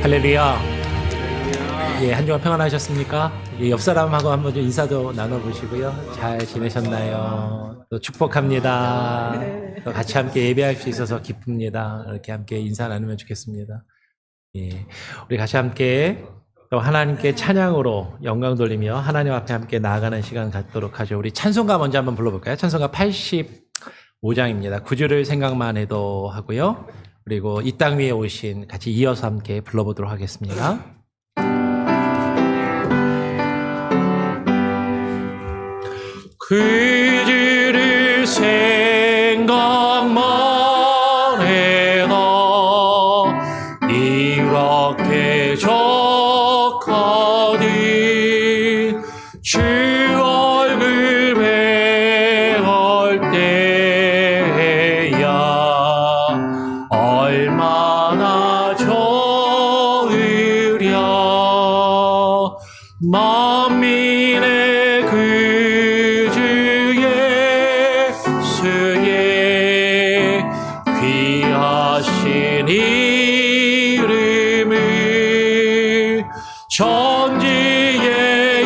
할렐루야. 예, 한 주간 평안하셨습니까? 예, 옆 사람하고 한번 좀 인사도 나눠보시고요. 잘 지내셨나요? 또 축복합니다. 또 같이 함께 예배할 수 있어서 기쁩니다. 이렇게 함께 인사 나누면 좋겠습니다. 예, 우리 같이 함께 또 하나님께 찬양으로 영광 돌리며 하나님 앞에 함께 나아가는 시간 갖도록 하죠. 우리 찬송가 먼저 한번 불러볼까요? 찬송가 85장입니다. 구주를 생각만 해도 하고요. 그리고 이 땅 위에 오신 같이 이어서 함께 불러보도록 하겠습니다. 그들을 생각만 해도 이렇게 적하니 주 얼굴 배울 때야 얼마나 좋으랴. 만민의 그 주 예수의 귀하신 이름을 천지에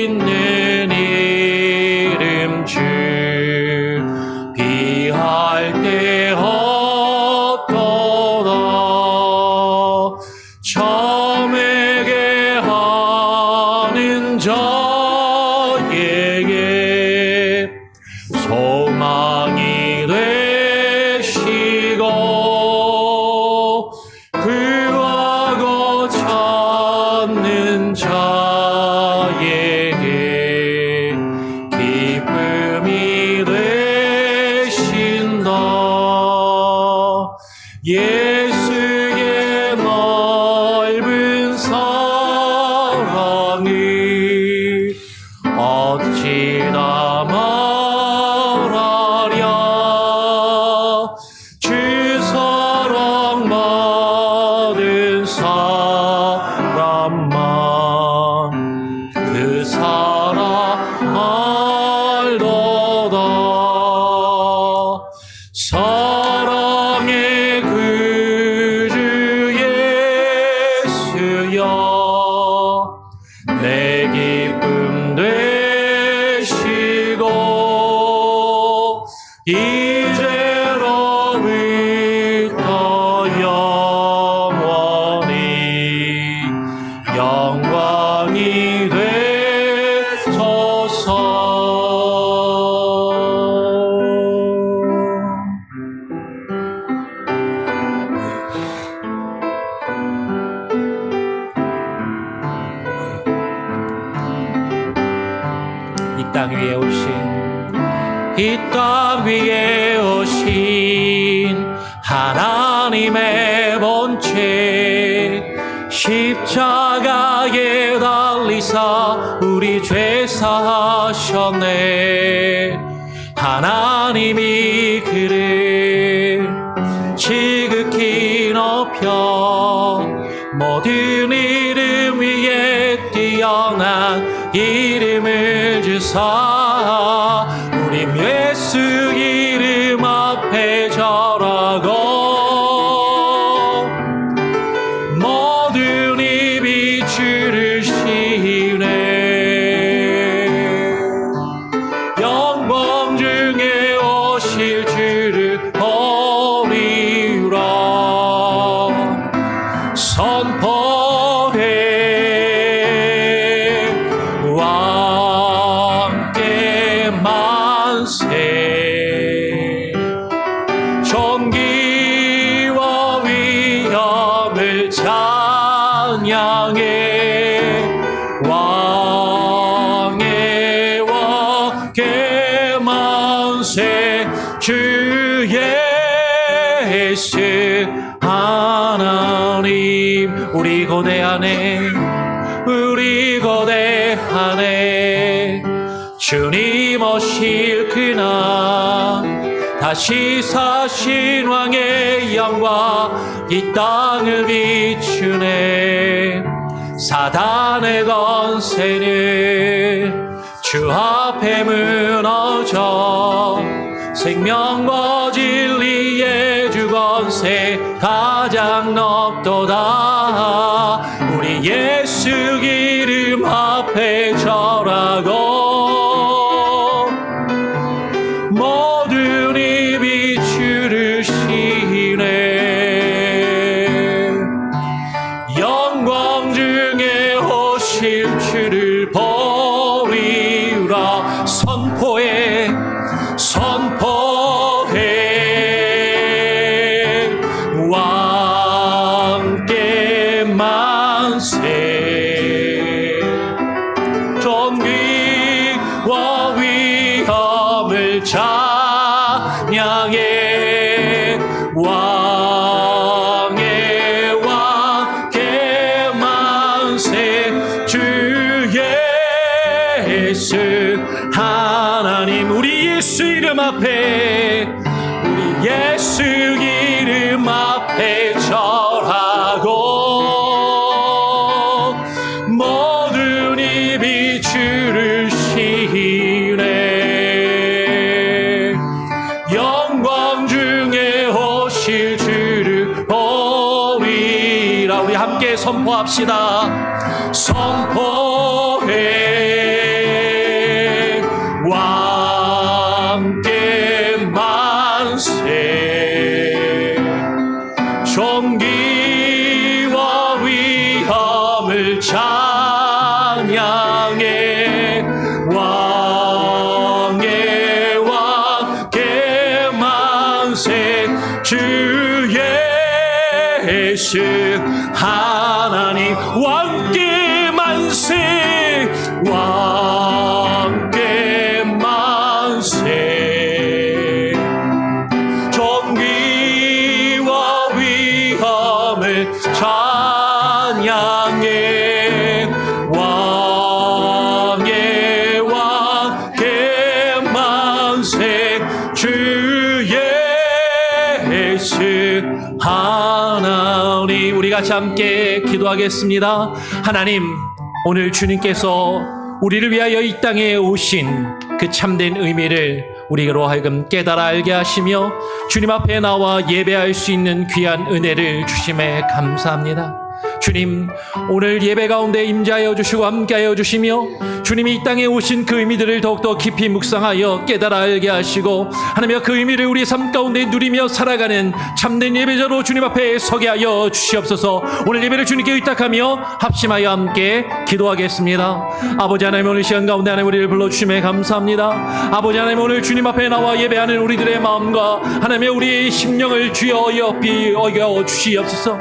있는 이름 주 비할 때 없도다. 점에게 하는 자에게 소망이 되시고 구하고 찾는 자에게 기쁨이 되신다. 예수의 넓은 사랑을 어찌나 말하랴. 주 사랑 받은 사람만 그 사랑 알도다. 사랑의 그 주 예수여 내 기쁨 되시고 이제로부터 영원히 영광이 되소서. 이 땅 위에 오신 하나님의 본체 십자가에 달리사 우리 죄 사하셨네. 하나님이 그를 지극히 높여 모든 이름 위에 뛰어난 이름을 주사 우리 예수 이름 앞에 절하고 모든 입이 주를 시네. 영광 중에 오실 주를 보리라. 선포해 왕께 만세. 존귀와 위엄을 찬양해. 왕의 왕께 만세. 주 예수 하나님 우리 고대하네. 주님 오실 그날 다시 사신 왕의 영광 이 땅을 비추네. 사단의 권세는 주 앞에 무너져 생명과 진리의 주 권세 곳에 가장 높도다. 우리 예수 이름 앞에 절하고 모든 입이 주를 시네. 영광 중에 오실 주를 보리라. 선포해 왕께 만세. 존귀와 위엄을 찬양해. 왕의 왕께 만세. 주 예수 하나님, 우리 예수 이름 앞에, 우리 예수 이름 앞에 절하고 모든 입이 주를 시네. 영광 중에 오실 주를 보리라. 우리 함께 선포합시다. 선포해 왕께 만세. 존귀와 위엄을 찬양해. 왕의 왕께 만세. 주 예수 하나님, 왕께 만세. 왕께 만세. 존귀와 위엄을 찬양해. 왕의 왕께 만세. 주 예수 하나님. 우리 같이 함께 기도하겠습니다. 하나님, 오늘 주님께서 우리를 위하여 이 땅에 오신 그 참된 의미를 우리로 하여금 깨달아 알게 하시며 주님 앞에 나와 예배할 수 있는 귀한 은혜를 주심에 감사합니다. 주님, 오늘 예배 가운데 임재하여 주시고 함께하여 주시며 주님이 이 땅에 오신 그 의미들을 더욱더 깊이 묵상하여 깨달아 알게 하시고 하나님, 그 의미를 우리 삶 가운데 누리며 살아가는 참된 예배자로 주님 앞에 서게 하여 주시옵소서. 오늘 예배를 주님께 의탁하며 합심하여 함께 기도하겠습니다. 아버지 하나님, 오늘 시간 가운데 하나님 우리를 불러주심에 감사합니다. 아버지 하나님, 오늘 주님 앞에 나와 예배하는 우리들의 마음과 하나님의 우리의 심령을 주여 여겨 주시옵소서.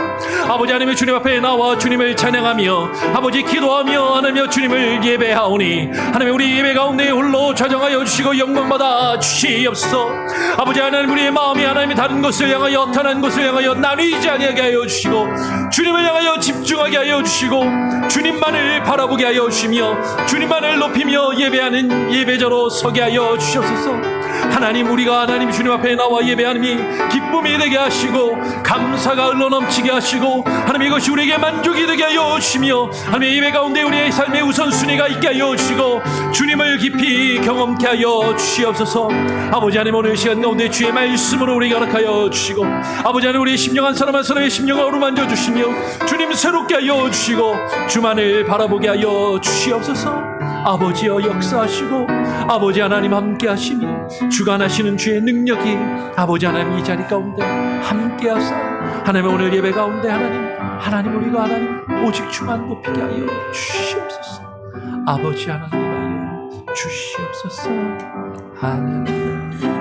아버지 하나님, 주님 앞에 나와 주님을 찬양하며 아버지 기도하며 하나님 주님을 예배하오니 하나님, 우리 예배 가운데 홀로 좌정하여 주시고 영광받아 주시옵소서. 아버지 하나님, 우리의 마음이 하나님의 다른 것을 향하여 다른 것을 향하여 나뉘지 아니하게 하여 주시고 주님을 향하여 집중하게 하여 주시고 주님만을 바라보게 하여 주시며 주님만을 높이며 예배하는 예배자로 서게 하여 주시옵소서. 하나님, 우리가 하나님 주님 앞에 나와 예배하님이 기쁨이 되게 하시고 감사가 흘러넘치게 하시고 하나님, 이것이 우리에게 만족이 되게 하여 주시며 하나님, 예배 가운데 우리의 삶의 우선순위가 있게 하여 주시고 주님을 깊이 경험케 하여 주시옵소서. 아버지 하나님, 오늘 시간 가운데 주의 말씀으로 우리가 허락하여 주시고 아버지 하나님, 우리의 심령 한 사람 한 사람의 심령을 어루만져 주시며 주님 새롭게 하여 주시고 주만을 바라보게 하여 주시옵소서. 아버지여 역사하시고 아버지 하나님 함께 하시며 주관하시는 주의 능력이 아버지 하나님 이 자리 가운데 함께 하사 하나님, 오늘 예배 가운데 하나님 우리가 하나님 오직 주만 높이게 하여 주시옵소서. 아버지 하나님 하여 주시옵소서. 할렐루야.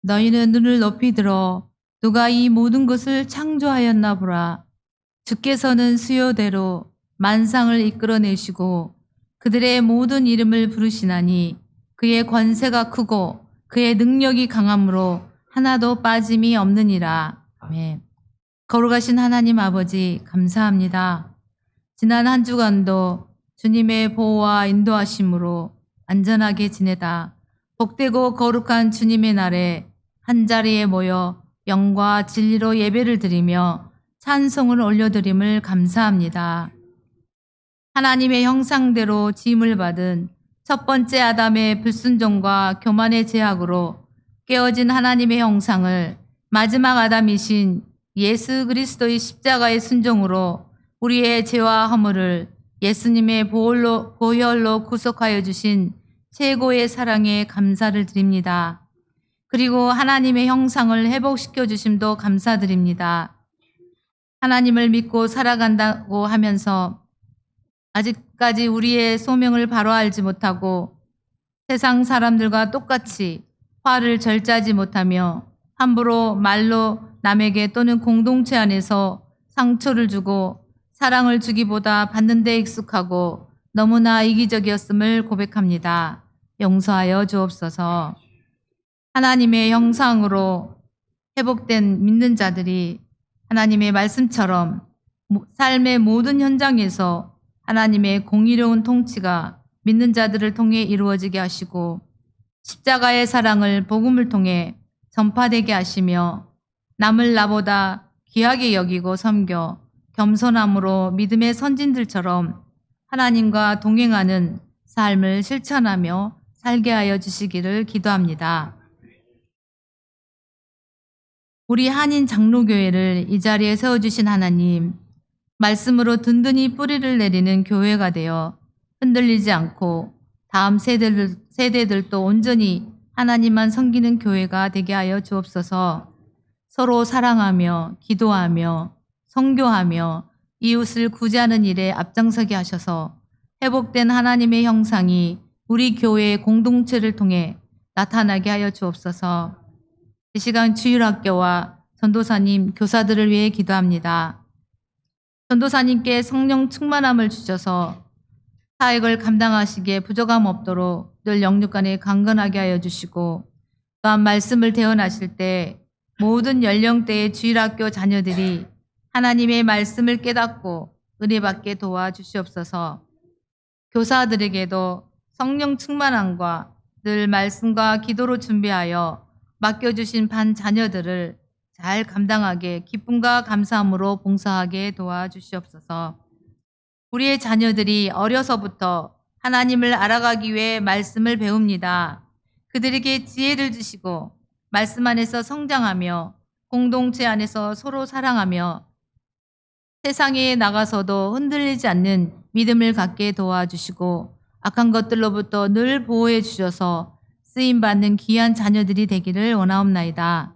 너희는 눈을 높이 들어 누가 이 모든 것을 창조하였나 보라. 주께서는 수요대로 만상을 이끌어내시고 그들의 모든 이름을 부르시나니 그의 권세가 크고 그의 능력이 강함으로 하나도 빠짐이 없느니라. 아멘. 거룩하신 하나님 아버지, 감사합니다. 지난 한 주간도 주님의 보호와 인도하심으로 안전하게 지내다 복되고 거룩한 주님의 날에 한자리에 모여 영과 진리로 예배를 드리며 찬송을 올려드림을 감사합니다. 하나님의 형상대로 지음을 받은 첫 번째 아담의 불순종과 교만의 제약으로 깨어진 하나님의 형상을 마지막 아담이신 예수 그리스도의 십자가의 순종으로 우리의 죄와 허물을 예수님의 보혈로 구속하여 주신 최고의 사랑에 감사를 드립니다. 그리고 하나님의 형상을 회복시켜 주심도 감사드립니다. 하나님을 믿고 살아간다고 하면서 아직까지 우리의 소명을 바로 알지 못하고 세상 사람들과 똑같이 화를 절제하지 못하며 함부로 말로 남에게 또는 공동체 안에서 상처를 주고 사랑을 주기보다 받는 데 익숙하고 너무나 이기적이었음을 고백합니다. 용서하여 주옵소서. 하나님의 형상으로 회복된 믿는 자들이 하나님의 말씀처럼 삶의 모든 현장에서 하나님의 공의로운 통치가 믿는 자들을 통해 이루어지게 하시고 십자가의 사랑을 복음을 통해 전파되게 하시며 남을 나보다 귀하게 여기고 섬겨 겸손함으로 믿음의 선진들처럼 하나님과 동행하는 삶을 실천하며 살게 하여 주시기를 기도합니다. 우리 한인 장로교회를 이 자리에 세워주신 하나님, 말씀으로 든든히 뿌리를 내리는 교회가 되어 흔들리지 않고 다음 세대들도 온전히 하나님만 섬기는 교회가 되게 하여 주옵소서. 서로 사랑하며 기도하며 선교하며 이웃을 구제하는 일에 앞장서게 하셔서 회복된 하나님의 형상이 우리 교회의 공동체를 통해 나타나게 하여 주옵소서. 이 시간 주일학교와 전도사님, 교사들을 위해 기도합니다. 전도사님께 성령 충만함을 주셔서 사역을 감당하시기에 부족함 없도록 늘 영육간에 강건하게 하여 주시고 또한 말씀을 대언하실 때 모든 연령대의 주일학교 자녀들이 하나님의 말씀을 깨닫고 은혜 받게 도와주시옵소서. 교사들에게도 성령 충만함과 늘 말씀과 기도로 준비하여 맡겨주신 반 자녀들을 잘 감당하게 기쁨과 감사함으로 봉사하게 도와주시옵소서. 우리의 자녀들이 어려서부터 하나님을 알아가기 위해 말씀을 배웁니다. 그들에게 지혜를 주시고 말씀 안에서 성장하며 공동체 안에서 서로 사랑하며 세상에 나가서도 흔들리지 않는 믿음을 갖게 도와주시고 악한 것들로부터 늘 보호해 주셔서 쓰임받는 귀한 자녀들이 되기를 원하옵나이다.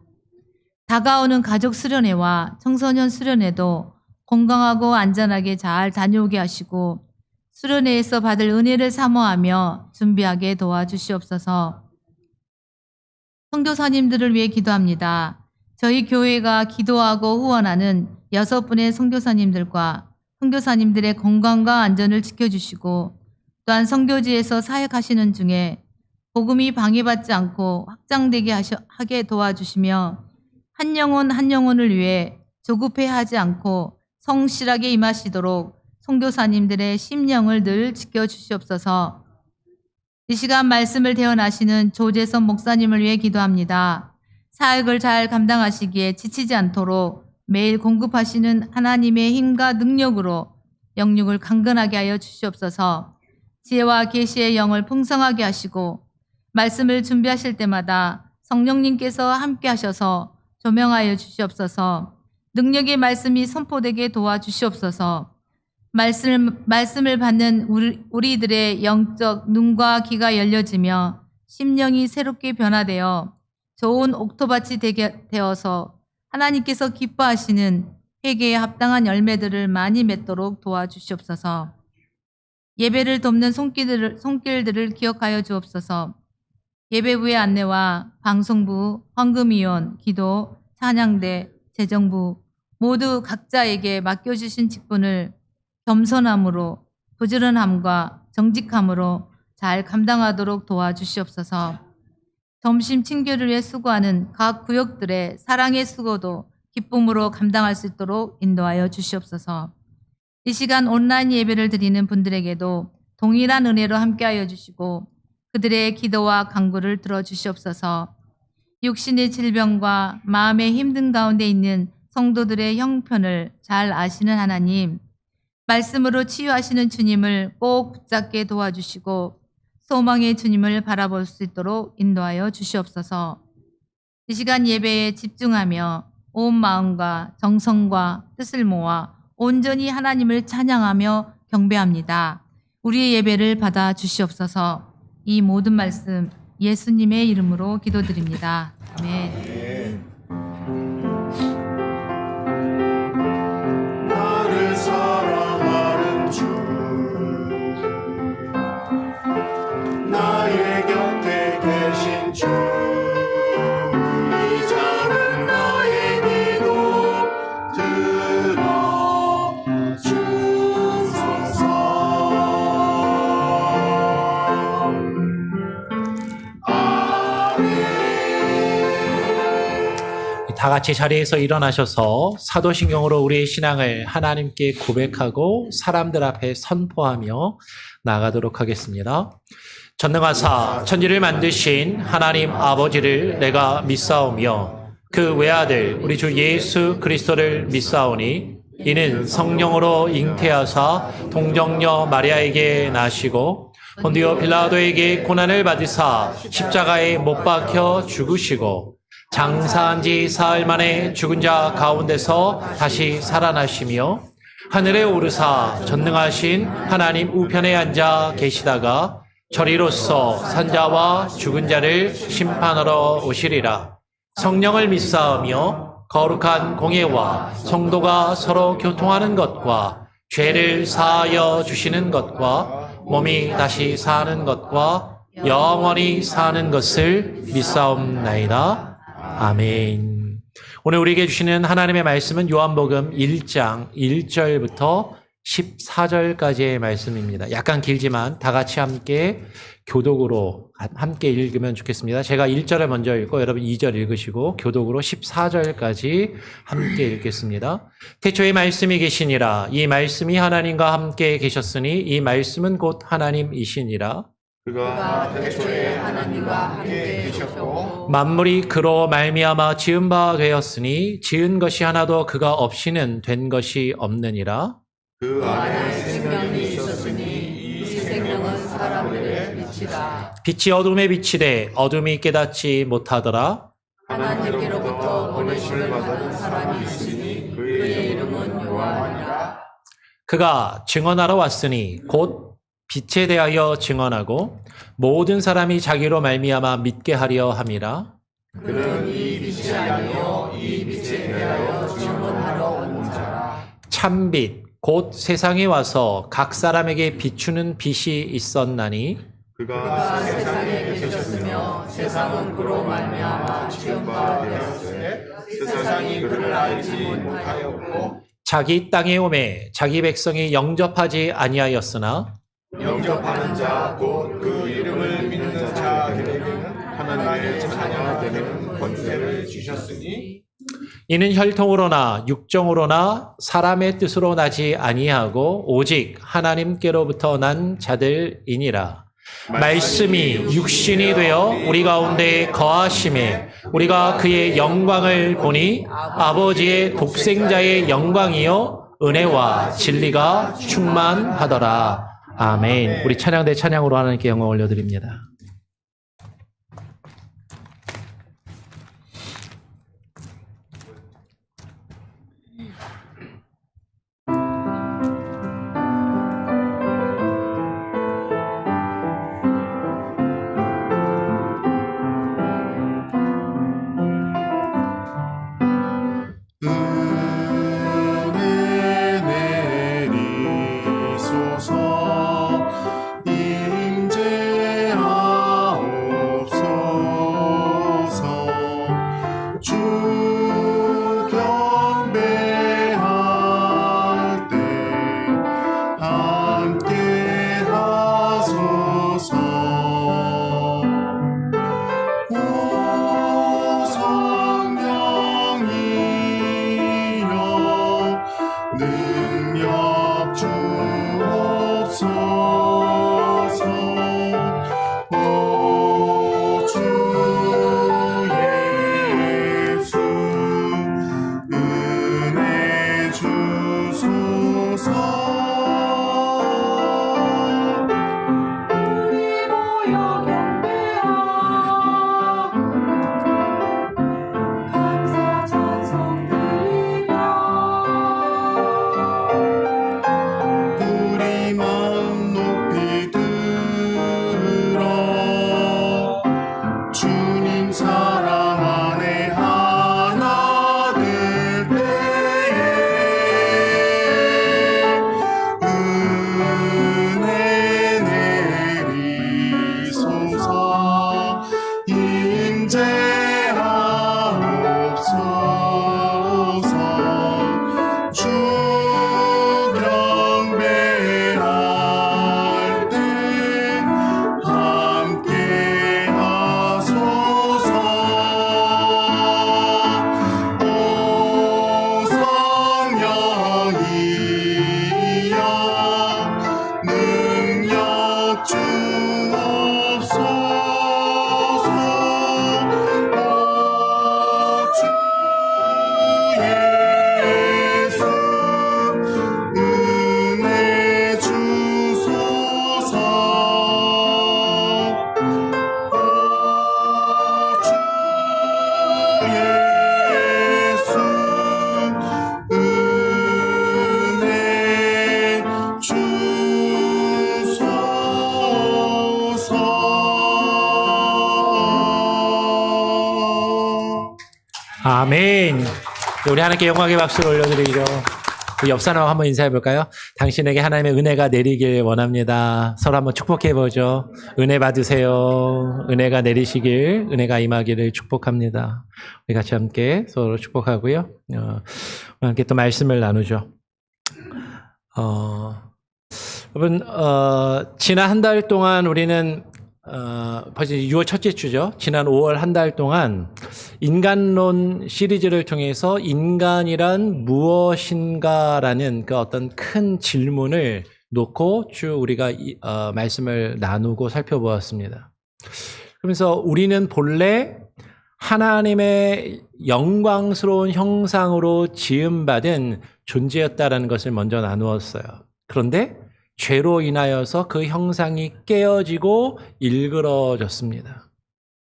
다가오는 가족 수련회와 청소년 수련회도 건강하고 안전하게 잘 다녀오게 하시고 수련회에서 받을 은혜를 사모하며 준비하게 도와주시옵소서. 선교사님들을 위해 기도합니다. 저희 교회가 기도하고 후원하는 6분의 선교사님들과 선교사님들의 건강과 안전을 지켜주시고 또한 선교지에서 사역하시는 중에 복음이 방해받지 않고 확장되게 하게 도와주시며 한 영혼 한 영혼을 위해 조급해하지 않고 성실하게 임하시도록 선교사님들의 심령을 늘 지켜주시옵소서. 이 시간 말씀을 대언하시는 조재선 목사님을 위해 기도합니다. 사역을 잘 감당하시기에 지치지 않도록 매일 공급하시는 하나님의 힘과 능력으로 영육을 강건하게 하여 주시옵소서. 지혜와 계시의 영을 풍성하게 하시고 말씀을 준비하실 때마다 성령님께서 함께 하셔서 조명하여 주시옵소서. 능력의 말씀이 선포되게 도와주시옵소서. 말씀을 받는 우리들의 영적 눈과 귀가 열려지며 심령이 새롭게 변화되어 좋은 옥토밭이 되어서 하나님께서 기뻐하시는 회개에 합당한 열매들을 많이 맺도록 도와주시옵소서. 예배를 돕는 손길들을 기억하여 주옵소서. 예배부의 안내와 방송부, 헌금위원, 기도, 찬양대, 재정부 모두 각자에게 맡겨주신 직분을 겸손함으로 부지런함과 정직함으로 잘 감당하도록 도와주시옵소서. 점심 친교를 위해 수고하는 각 구역들의 사랑의 수고도 기쁨으로 감당할 수 있도록 인도하여 주시옵소서. 이 시간 온라인 예배를 드리는 분들에게도 동일한 은혜로 함께하여 주시고 그들의 기도와 간구를 들어주시옵소서. 육신의 질병과 마음의 힘든 가운데 있는 성도들의 형편을 잘 아시는 하나님, 말씀으로 치유하시는 주님을 꼭 붙잡게 도와주시고 소망의 주님을 바라볼 수 있도록 인도하여 주시옵소서. 이 시간 예배에 집중하며 온 마음과 정성과 뜻을 모아 온전히 하나님을 찬양하며 경배합니다. 우리의 예배를 받아 주시옵소서. 이 모든 말씀 예수님의 이름으로 기도드립니다. 아멘. 나를 사랑하는 주 나의 곁에 계신 주 이제는 나의 기도 들어주소서. 다 같이 자리에서 일어나셔서 사도신경으로 우리의 신앙을 하나님께 고백하고 사람들 앞에 선포하며 나가도록 하겠습니다. 전능하사 천지를 만드신 하나님 아버지를 내가 믿사오며 그 외아들 우리 주 예수 그리스도를 믿사오니 이는 성령으로 잉태하사 동정녀 마리아에게 나시고 본디오 빌라도에게 고난을 받으사 십자가에 못 박혀 죽으시고 장사한 지 사흘 만에 죽은 자 가운데서 다시 살아나시며 하늘에 오르사 전능하신 하나님 우편에 앉아 계시다가 저리로서 산자와 죽은 자를 심판하러 오시리라. 성령을 믿사오며 거룩한 공예와 성도가 서로 교통하는 것과 죄를 사하여 주시는 것과 몸이 다시 사는 것과 영원히 사는 것을 믿사옵나이다. 아멘. 오늘 우리에게 주시는 하나님의 말씀은 요한복음 1장 1절부터 14절까지의 말씀입니다. 약간 길지만 다 같이 함께 교독으로 함께 읽으면 좋겠습니다. 제가 1절을 먼저 읽고 여러분 2절 읽으시고 교독으로 14절까지 함께 읽겠습니다. 태초에 말씀이 계시니라. 이 말씀이 하나님과 함께 계셨으니 이 말씀은 곧 하나님이시니라. 그가 태초에 하나님과 함께 계셨고 만물이 그로 말미암아 지은 바 되었으니 지은 것이 하나도 그가 없이는 된 것이 없느니라. 그 안에 생명이 있었으니 이 생명은 사람들의 빛이다. 빛이 어둠에 비치되 어둠이 깨닫지 못하더라. 하나님께로부터 보내심을 받은 사람이 있으니 그의 이름은 요한이라. 그가 증언하러 왔으니 곧 빛에 대하여 증언하고 모든 사람이 자기로 말미암아 믿게 하려 함이라. 그는 이 빛이 아니요 이 빛에 대하여 증언하러 온 자라. 참빛 곧 세상에 와서 각 사람에게 비추는 빛이 있었나니 그가 세상에 계셨으며 세상은 그로 말미암아 지은 바 되었으되 세상이 그를 알지 못하였고 자기 땅에 오매 자기 백성이 영접하지 아니하였으나 영접하는 자 곧 그 이름을 믿는 자들에게는 하나님의 자녀가 되는 권세를 주셨으니 이는 혈통으로나 육정으로나 사람의 뜻으로 나지 아니하고 오직 하나님께로부터 난 자들이니라. 말씀이 육신이 되어 우리 가운데 거하심에 우리가 그의 영광을 보니 아버지의 독생자의 영광이요 은혜와 진리가 충만하더라. 아멘. 우리 찬양대 찬양으로 하나님께 영광 올려드립니다. 은혜 내리소서 임재하 임재하옵소서. 주 경배할 때 함께 하소서. 오 성령이여 능력 주옵소서. 주 예수 은혜 주소서. 주 예수 은혜 주소서. 아멘. 우리 하나님께 영광의 박수를 올려드리죠. 우리 옆 사람하고 한번 인사해 볼까요? 당신에게 하나님의 은혜가 내리길 원합니다. 서로 한번 축복해 보죠. 은혜 받으세요. 은혜가 내리시길, 은혜가 임하기를 축복합니다. 우리 같이 함께 서로 축복하고요. 함께 또 말씀을 나누죠. 여러분, 지난 한 달 동안 우리는 벌써 6월 첫째 주죠. 지난 5월 한 달 동안 인간론 시리즈를 통해서 인간이란 무엇인가라는 그 어떤 큰 질문을 놓고 쭉 우리가 말씀을 나누고 살펴보았습니다. 그러면서 우리는 본래 하나님의 영광스러운 형상으로 지음받은 존재였다라는 것을 먼저 나누었어요. 그런데 죄로 인하여서 그 형상이 깨어지고 일그러졌습니다.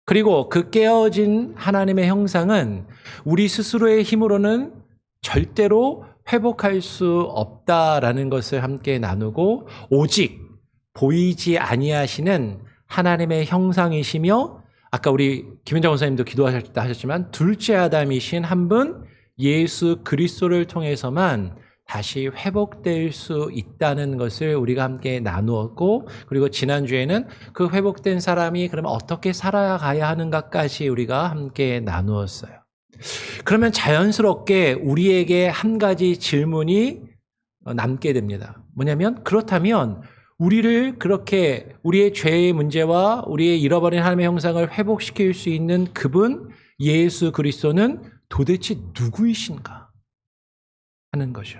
그리고 그 깨어진 하나님의 형상은 우리 스스로의 힘으로는 절대로 회복할 수 없다라는 것을 함께 나누고, 오직 보이지 아니하시는 하나님의 형상이시며, 아까 우리 김현정 원사님도 기도하셨지만 둘째 아담이신 한 분 예수 그리스도를 통해서만 다시 회복될 수 있다는 것을 우리가 함께 나누었고, 그리고 지난주에는 그 회복된 사람이 그러면 어떻게 살아가야 하는가까지 우리가 함께 나누었어요. 그러면 자연스럽게 우리에게 한 가지 질문이 남게 됩니다. 뭐냐면, 그렇다면 우리를 그렇게 우리의 죄의 문제와 우리의 잃어버린 하나님의 형상을 회복시킬 수 있는 그분 예수 그리스도는 도대체 누구이신가 하는 거죠.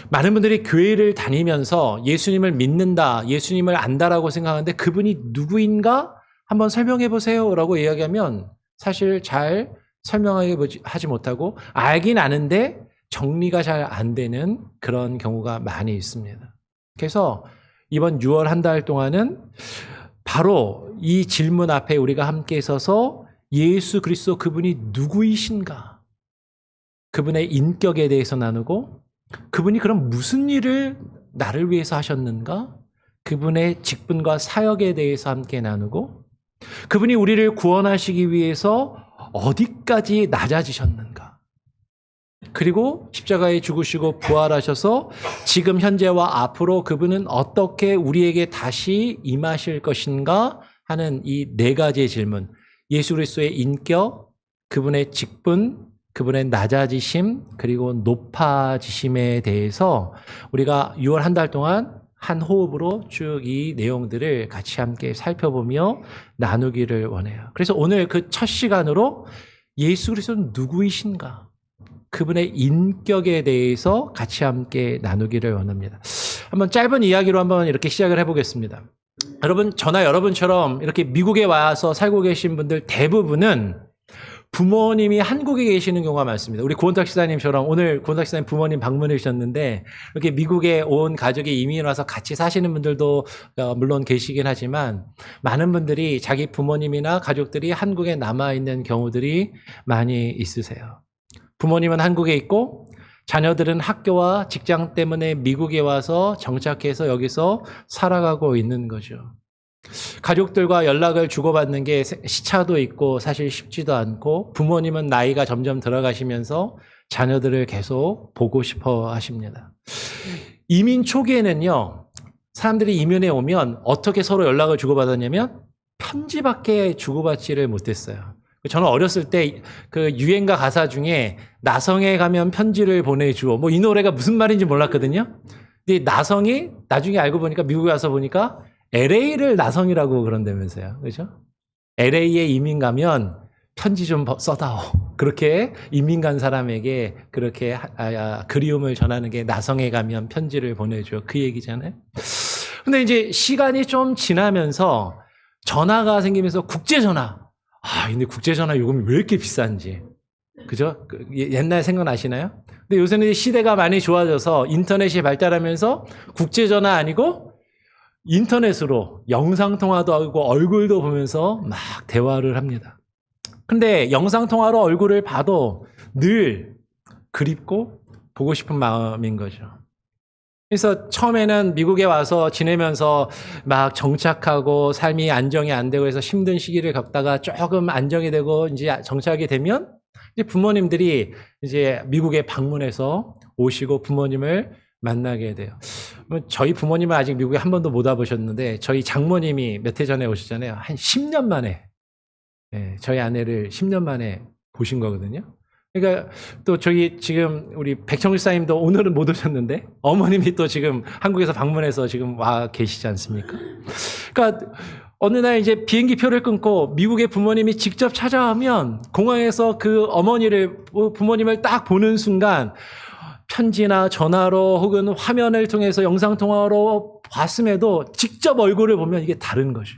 많은 분들이 교회를 다니면서 예수님을 믿는다, 예수님을 안다라고 생각하는데 그분이 누구인가 한번 설명해 보세요 라고 이야기하면 사실 잘 설명하지 못하고, 알긴 아는데 정리가 잘 안 되는 그런 경우가 많이 있습니다. 그래서 이번 6월 한 달 동안은 바로 이 질문 앞에 우리가 함께 서서 예수 그리스도 그분이 누구이신가, 그분의 인격에 대해서 나누고, 그분이 그럼 무슨 일을 나를 위해서 하셨는가, 그분의 직분과 사역에 대해서 함께 나누고, 그분이 우리를 구원하시기 위해서 어디까지 낮아지셨는가, 그리고 십자가에 죽으시고 부활하셔서 지금 현재와 앞으로 그분은 어떻게 우리에게 다시 임하실 것인가 하는 이 네 가지의 질문, 예수 그리스도의 인격, 그분의 직분, 그분의 낮아지심, 그리고 높아지심에 대해서 우리가 6월 한 달 동안 한 호흡으로 쭉 이 내용들을 같이 함께 살펴보며 나누기를 원해요. 그래서 오늘 그 첫 시간으로 예수 그리스도는 누구이신가, 그분의 인격에 대해서 같이 함께 나누기를 원합니다. 한번 짧은 이야기로 한번 이렇게 시작을 해보겠습니다. 여러분, 저나 여러분처럼 이렇게 미국에 와서 살고 계신 분들 대부분은 부모님이 한국에 계시는 경우가 많습니다. 우리 고은탁 시사님처럼 오늘 고은탁 시사님 부모님 방문해 주셨는데, 이렇게 미국에 온 가족이 이민 와서 같이 사시는 분들도 물론 계시긴 하지만, 많은 분들이 자기 부모님이나 가족들이 한국에 남아있는 경우들이 많이 있으세요. 부모님은 한국에 있고 자녀들은 학교와 직장 때문에 미국에 와서 정착해서 여기서 살아가고 있는 거죠. 가족들과 연락을 주고받는 게 시차도 있고 사실 쉽지도 않고, 부모님은 나이가 점점 들어가시면서 자녀들을 계속 보고 싶어 하십니다. 이민 초기에는요, 사람들이 이민에 오면 어떻게 서로 연락을 주고받았냐면 편지밖에 주고받지를 못했어요. 저는 어렸을 때 그 유행가 가사 중에 나성에 가면 편지를 보내주오. 뭐 이 노래가 무슨 말인지 몰랐거든요. 근데 나성이 나중에 알고 보니까 미국에 와서 보니까 LA를 나성이라고 그런다면서요. 그죠? LA에 이민 가면 편지 좀 써다오. 그렇게 이민 간 사람에게 그렇게 그리움을 전하는 게 나성에 가면 편지를 보내줘. 그 얘기잖아요. 근데 이제 시간이 좀 지나면서 전화가 생기면서 국제전화. 근데 국제전화 요금이 왜 이렇게 비싼지. 그죠? 옛날 생각나시나요? 근데 요새는 시대가 많이 좋아져서 인터넷이 발달하면서 국제전화 아니고 인터넷으로 영상통화도 하고 얼굴도 보면서 막 대화를 합니다. 근데 영상통화로 얼굴을 봐도 늘 그립고 보고 싶은 마음인 거죠. 그래서 처음에는 미국에 와서 지내면서 막 정착하고 삶이 안정이 안 되고 해서 힘든 시기를 겪다가 조금 안정이 되고 이제 정착이 되면 이제 부모님들이 이제 미국에 방문해서 오시고 부모님을 만나게 돼요. 저희 부모님은 아직 미국에 한 번도 못 와보셨는데 저희 장모님이 몇 해 전에 오시잖아요. 한 10년 만에 저희 아내를 10년 만에 보신 거거든요. 그러니까 또 저희 지금 우리 백청일 사님도 오늘은 못 오셨는데 어머님이 또 지금 한국에서 방문해서 지금 와 계시지 않습니까? 그러니까 어느 날 이제 비행기 표를 끊고 미국의 부모님이 직접 찾아오면 공항에서 그 부모님을 딱 보는 순간 편지나 전화로 혹은 화면을 통해서 영상통화로 봤음에도 직접 얼굴을 보면 이게 다른 거죠.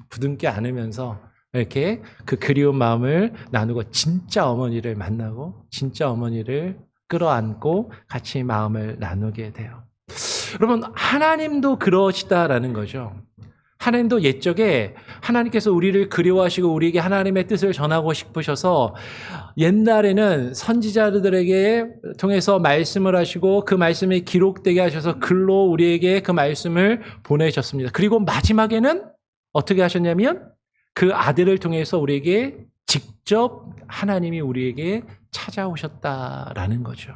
부둥켜 안으면서 이렇게 그 그리운 마음을 나누고 진짜 어머니를 만나고 진짜 어머니를 끌어안고 같이 마음을 나누게 돼요. 여러분, 하나님도 그러시다라는 거죠. 하나님도 옛적에 하나님께서 우리를 그리워하시고 우리에게 하나님의 뜻을 전하고 싶으셔서 옛날에는 선지자들에게 통해서 말씀을 하시고 그 말씀이 기록되게 하셔서 글로 우리에게 그 말씀을 보내셨습니다. 그리고 마지막에는 어떻게 하셨냐면 그 아들을 통해서 우리에게 직접 하나님이 우리에게 찾아오셨다라는 거죠.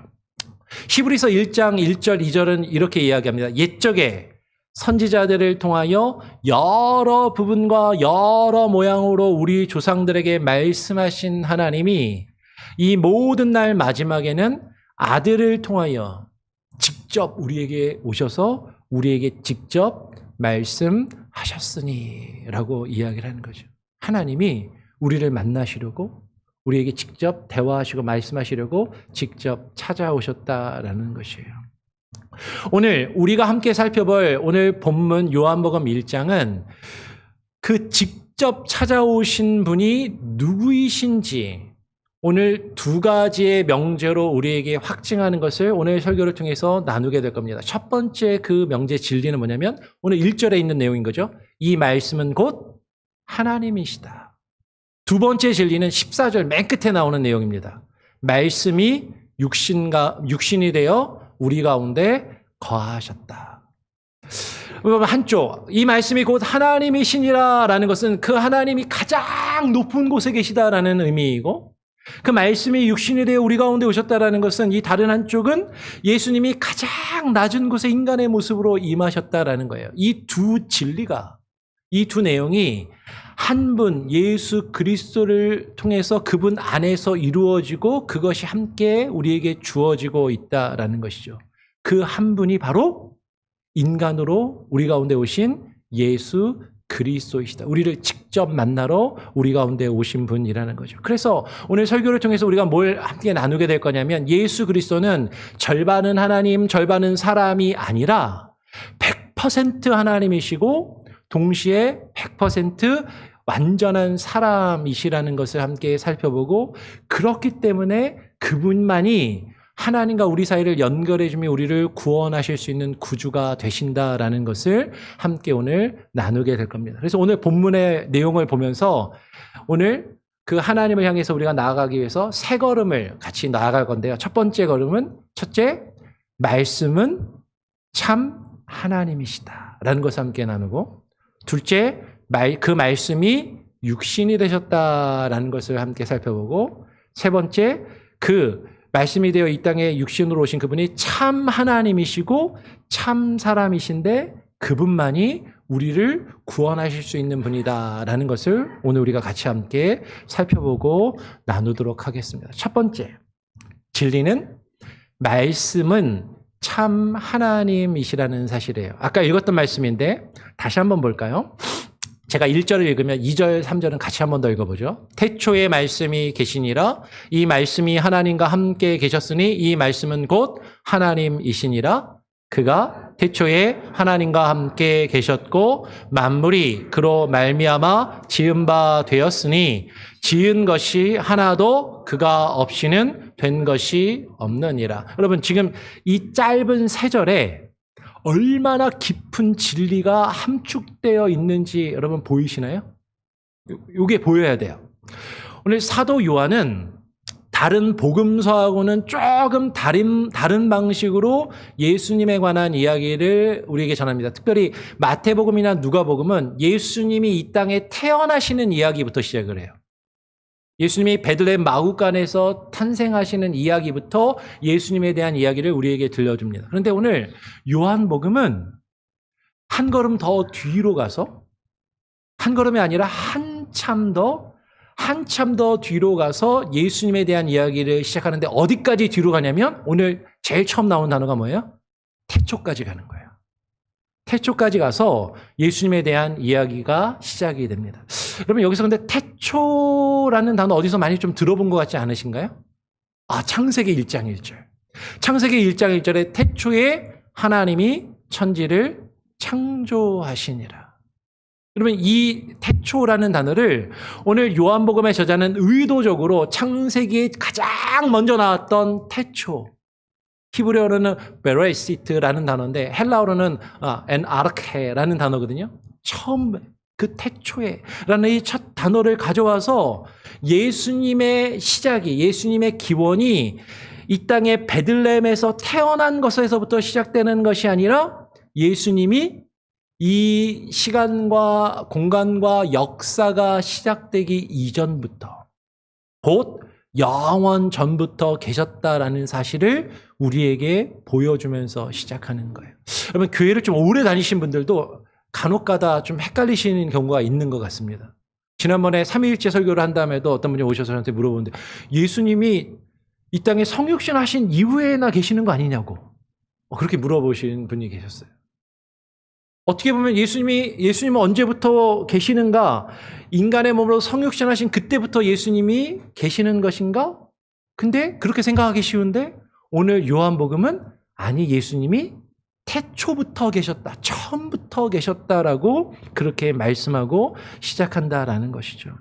히브리서 1장 1절 2절은 이렇게 이야기합니다. 옛적에 선지자들을 통하여 여러 부분과 여러 모양으로 우리 조상들에게 말씀하신 하나님이 이 모든 날 마지막에는 아들을 통하여 직접 우리에게 오셔서 우리에게 직접 말씀하셨으니 라고 이야기를 하는 거죠. 하나님이 우리를 만나시려고 우리에게 직접 대화하시고 말씀하시려고 직접 찾아오셨다라는 것이에요. 오늘 우리가 함께 살펴볼 오늘 본문 요한복음 1장은 그 직접 찾아오신 분이 누구이신지 오늘 두 가지의 명제로 우리에게 확증하는 것을 오늘 설교를 통해서 나누게 될 겁니다. 첫 번째 그 명제 진리는 뭐냐면 오늘 1절에 있는 내용인 거죠. 이 말씀은 곧 하나님이시다. 두 번째 진리는 14절 맨 끝에 나오는 내용입니다. 말씀이 육신이 되어 우리 가운데 거하셨다. 한쪽 이 말씀이 곧 하나님이시니라라는 것은 그 하나님이 가장 높은 곳에 계시다라는 의미이고 그 말씀이 육신이 되어 우리 가운데 오셨다라는 것은 이 다른 한쪽은 예수님이 가장 낮은 곳에 인간의 모습으로 임하셨다라는 거예요. 이 두 진리가 이 두 내용이 한 분 예수 그리스도를 통해서 그분 안에서 이루어지고 그것이 함께 우리에게 주어지고 있다라는 것이죠. 그 한 분이 바로 인간으로 우리 가운데 오신 예수 그리스도이시다. 우리를 직접 만나러 우리 가운데 오신 분이라는 거죠. 그래서 오늘 설교를 통해서 우리가 뭘 함께 나누게 될 거냐면 예수 그리스도는 절반은 하나님, 절반은 사람이 아니라 100% 하나님이시고 동시에 100% 완전한 사람이시라는 것을 함께 살펴보고 그렇기 때문에 그분만이 하나님과 우리 사이를 연결해주며 우리를 구원하실 수 있는 구주가 되신다라는 것을 함께 오늘 나누게 될 겁니다. 그래서 오늘 본문의 내용을 보면서 오늘 그 하나님을 향해서 우리가 나아가기 위해서 세 걸음을 같이 나아갈 건데요. 첫 번째 걸음은 첫째, 말씀은 참 하나님이시다라는 것을 함께 나누고 둘째, 그 말씀이 육신이 되셨다라는 것을 함께 살펴보고 세 번째, 그 말씀이 되어 이 땅에 육신으로 오신 그분이 참 하나님이시고 참 사람이신데 그분만이 우리를 구원하실 수 있는 분이다라는 것을 오늘 우리가 같이 함께 살펴보고 나누도록 하겠습니다. 첫 번째, 진리는 말씀은 참 하나님이시라는 사실이에요. 아까 읽었던 말씀인데 다시 한번 볼까요? 제가 1절을 읽으면 2절, 3절은 같이 한 번 더 읽어보죠. 태초에 말씀이 계시니라. 이 말씀이 하나님과 함께 계셨으니 이 말씀은 곧 하나님이시니라. 그가 태초에 하나님과 함께 계셨고 만물이 그로 말미암아 지은 바 되었으니 지은 것이 하나도 그가 없이는 된 것이 없느니라. 여러분 지금 이 짧은 3절에 얼마나 깊은 진리가 함축되어 있는지 여러분 보이시나요? 이게 보여야 돼요. 오늘 사도 요한은 다른 복음서하고는 조금 다른 방식으로 예수님에 관한 이야기를 우리에게 전합니다. 특별히 마태복음이나 누가복음은 예수님이 이 땅에 태어나시는 이야기부터 시작을 해요. 예수님이 베들레헴 마구간에서 탄생하시는 이야기부터 예수님에 대한 이야기를 우리에게 들려줍니다. 그런데 오늘 요한복음은 한 걸음 더 뒤로 가서 한 걸음이 아니라 한참 더 뒤로 가서 예수님에 대한 이야기를 시작하는데 어디까지 뒤로 가냐면 오늘 제일 처음 나온 단어가 뭐예요? 태초까지 가는 거예요. 태초까지 가서 예수님에 대한 이야기가 시작이 됩니다. 여러분 여기서 근데 태초라는 단어 어디서 많이 좀 들어본 것 같지 않으신가요? 창세기 1장 1절. 창세기 1장 1절에 태초에 하나님이 천지를 창조하시니라. 여러분 이 태초라는 단어를 오늘 요한복음의 저자는 의도적으로 창세기에 가장 먼저 나왔던 태초, 히브리어로는 베레시트라는 단어인데 헬라어로는 엔아르케라는 단어거든요. 처음 그 태초에라는 이 첫 단어를 가져와서 예수님의 시작이, 예수님의 기원이 이 땅의 베들레헴에서 태어난 것에서부터 시작되는 것이 아니라 예수님이 이 시간과 공간과 역사가 시작되기 이전부터 곧 영원 전부터 계셨다라는 사실을 우리에게 보여주면서 시작하는 거예요. 여러분 교회를 좀 오래 다니신 분들도 간혹가다 좀 헷갈리시는 경우가 있는 것 같습니다. 지난번에 삼위일체 설교를 한 다음에도 어떤 분이 오셔서 저한테 물어보는데 예수님이 이 땅에 성육신 하신 이후에나 계시는 거 아니냐고 그렇게 물어보신 분이 계셨어요. 어떻게 보면 예수님은 언제부터 계시는가? 인간의 몸으로 성육신 하신 그때부터 예수님이 계시는 것인가? 근데 그렇게 생각하기 쉬운데 오늘 요한복음은 아니 예수님이 태초부터 계셨다. 처음부터 계셨다라고 그렇게 말씀하고 시작한다라는 것이죠.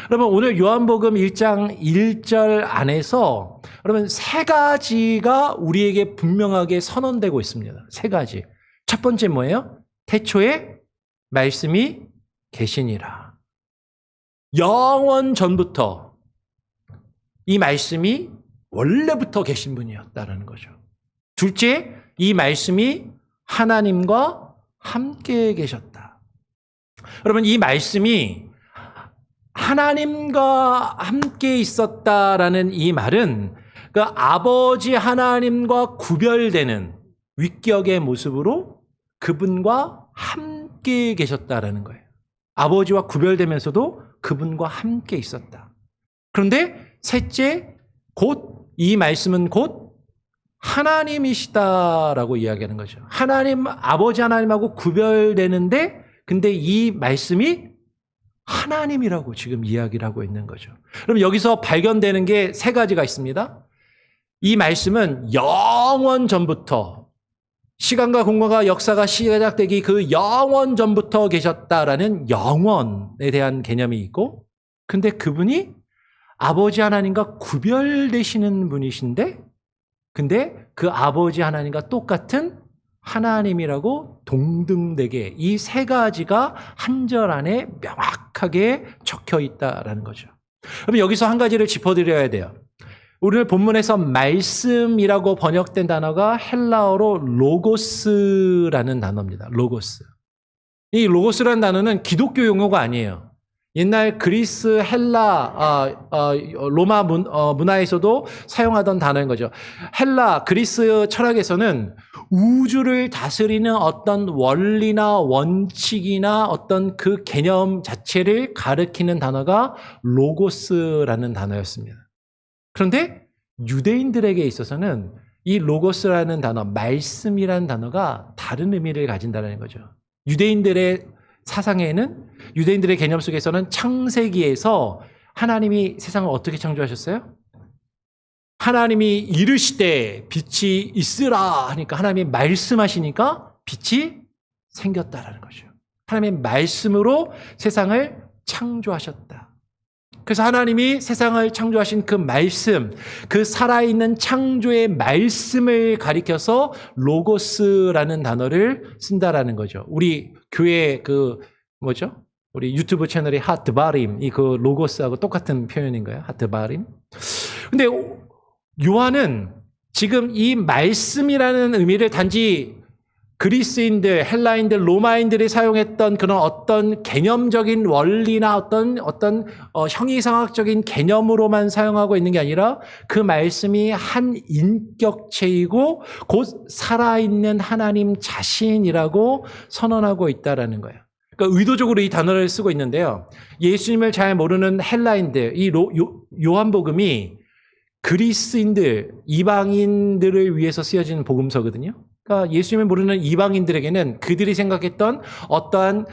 여러분 오늘 요한복음 1장 1절 안에서 여러분 3가지가 우리에게 분명하게 선언되고 있습니다. 3가지. 첫 번째 뭐예요? 태초에 말씀이 계시니라. 영원 전부터 이 말씀이 원래부터 계신 분이었다라는 거죠. 둘째, 이 말씀이 하나님과 함께 계셨다. 여러분 이 말씀이 하나님과 함께 있었다라는 이 말은 그 아버지 하나님과 구별되는 위격의 모습으로 그분과 함께 계셨다라는 거예요. 아버지와 구별되면서도 그분과 함께 있었다. 그런데 셋째, 곧 이 말씀은 곧 하나님이시다라고 이야기하는 거죠. 하나님, 아버지 하나님하고 구별되는데 근데 이 말씀이 하나님이라고 지금 이야기를 하고 있는 거죠. 그럼 여기서 발견되는 게 3가지가 있습니다. 이 말씀은 영원 전부터 시간과 공간과 역사가 시작되기 그 영원 전부터 계셨다라는 영원에 대한 개념이 있고 근데 그분이 아버지 하나님과 구별되시는 분이신데 근데 그 아버지 하나님과 똑같은 하나님이라고 동등되게 이 3가지가 한 절 안에 명확하게 적혀 있다라는 거죠. 그럼 여기서 한 가지를 짚어드려야 돼요. 오늘 본문에서 말씀이라고 번역된 단어가 헬라어로 로고스라는 단어입니다. 로고스. 이 로고스라는 단어는 기독교 용어가 아니에요. 옛날 그리스, 헬라, 로마 문화에서도 사용하던 단어인 거죠. 헬라, 그리스 철학에서는 우주를 다스리는 어떤 원리나 원칙이나 어떤 그 개념 자체를 가리키는 단어가 로고스라는 단어였습니다. 그런데 유대인들에게 있어서는 이 로고스라는 단어, 말씀이라는 단어가 다른 의미를 가진다는 거죠. 유대인들의 사상에는, 유대인들의 개념 속에서는 창세기에서 하나님이 세상을 어떻게 창조하셨어요? 하나님이 이르시되 빛이 있으라 하니까 하나님이 말씀하시니까 빛이 생겼다라는 거죠. 하나님의 말씀으로 세상을 창조하셨다. 그래서 하나님이 세상을 창조하신 그 말씀, 그 살아있는 창조의 말씀을 가리켜서 로고스라는 단어를 쓴다라는 거죠. 우리 교회 우리 유튜브 채널의 하트바림, 이 그 로고스하고 똑같은 표현인가요? 하트바림. 근데 요한은 지금 이 말씀이라는 의미를 단지 그리스인들, 헬라인들, 로마인들이 사용했던 그런 어떤 개념적인 원리나 어떤 형이상학적인 개념으로만 사용하고 있는 게 아니라 그 말씀이 한 인격체이고 곧 살아있는 하나님 자신이라고 선언하고 있다라는 거예요. 그러니까 의도적으로 이 단어를 쓰고 있는데요. 예수님을 잘 모르는 헬라인들, 이 요한복음이 그리스인들, 이방인들을 위해서 쓰여진 복음서거든요. 그러니까 예수님을 모르는 이방인들에게는 그들이 생각했던 어떠한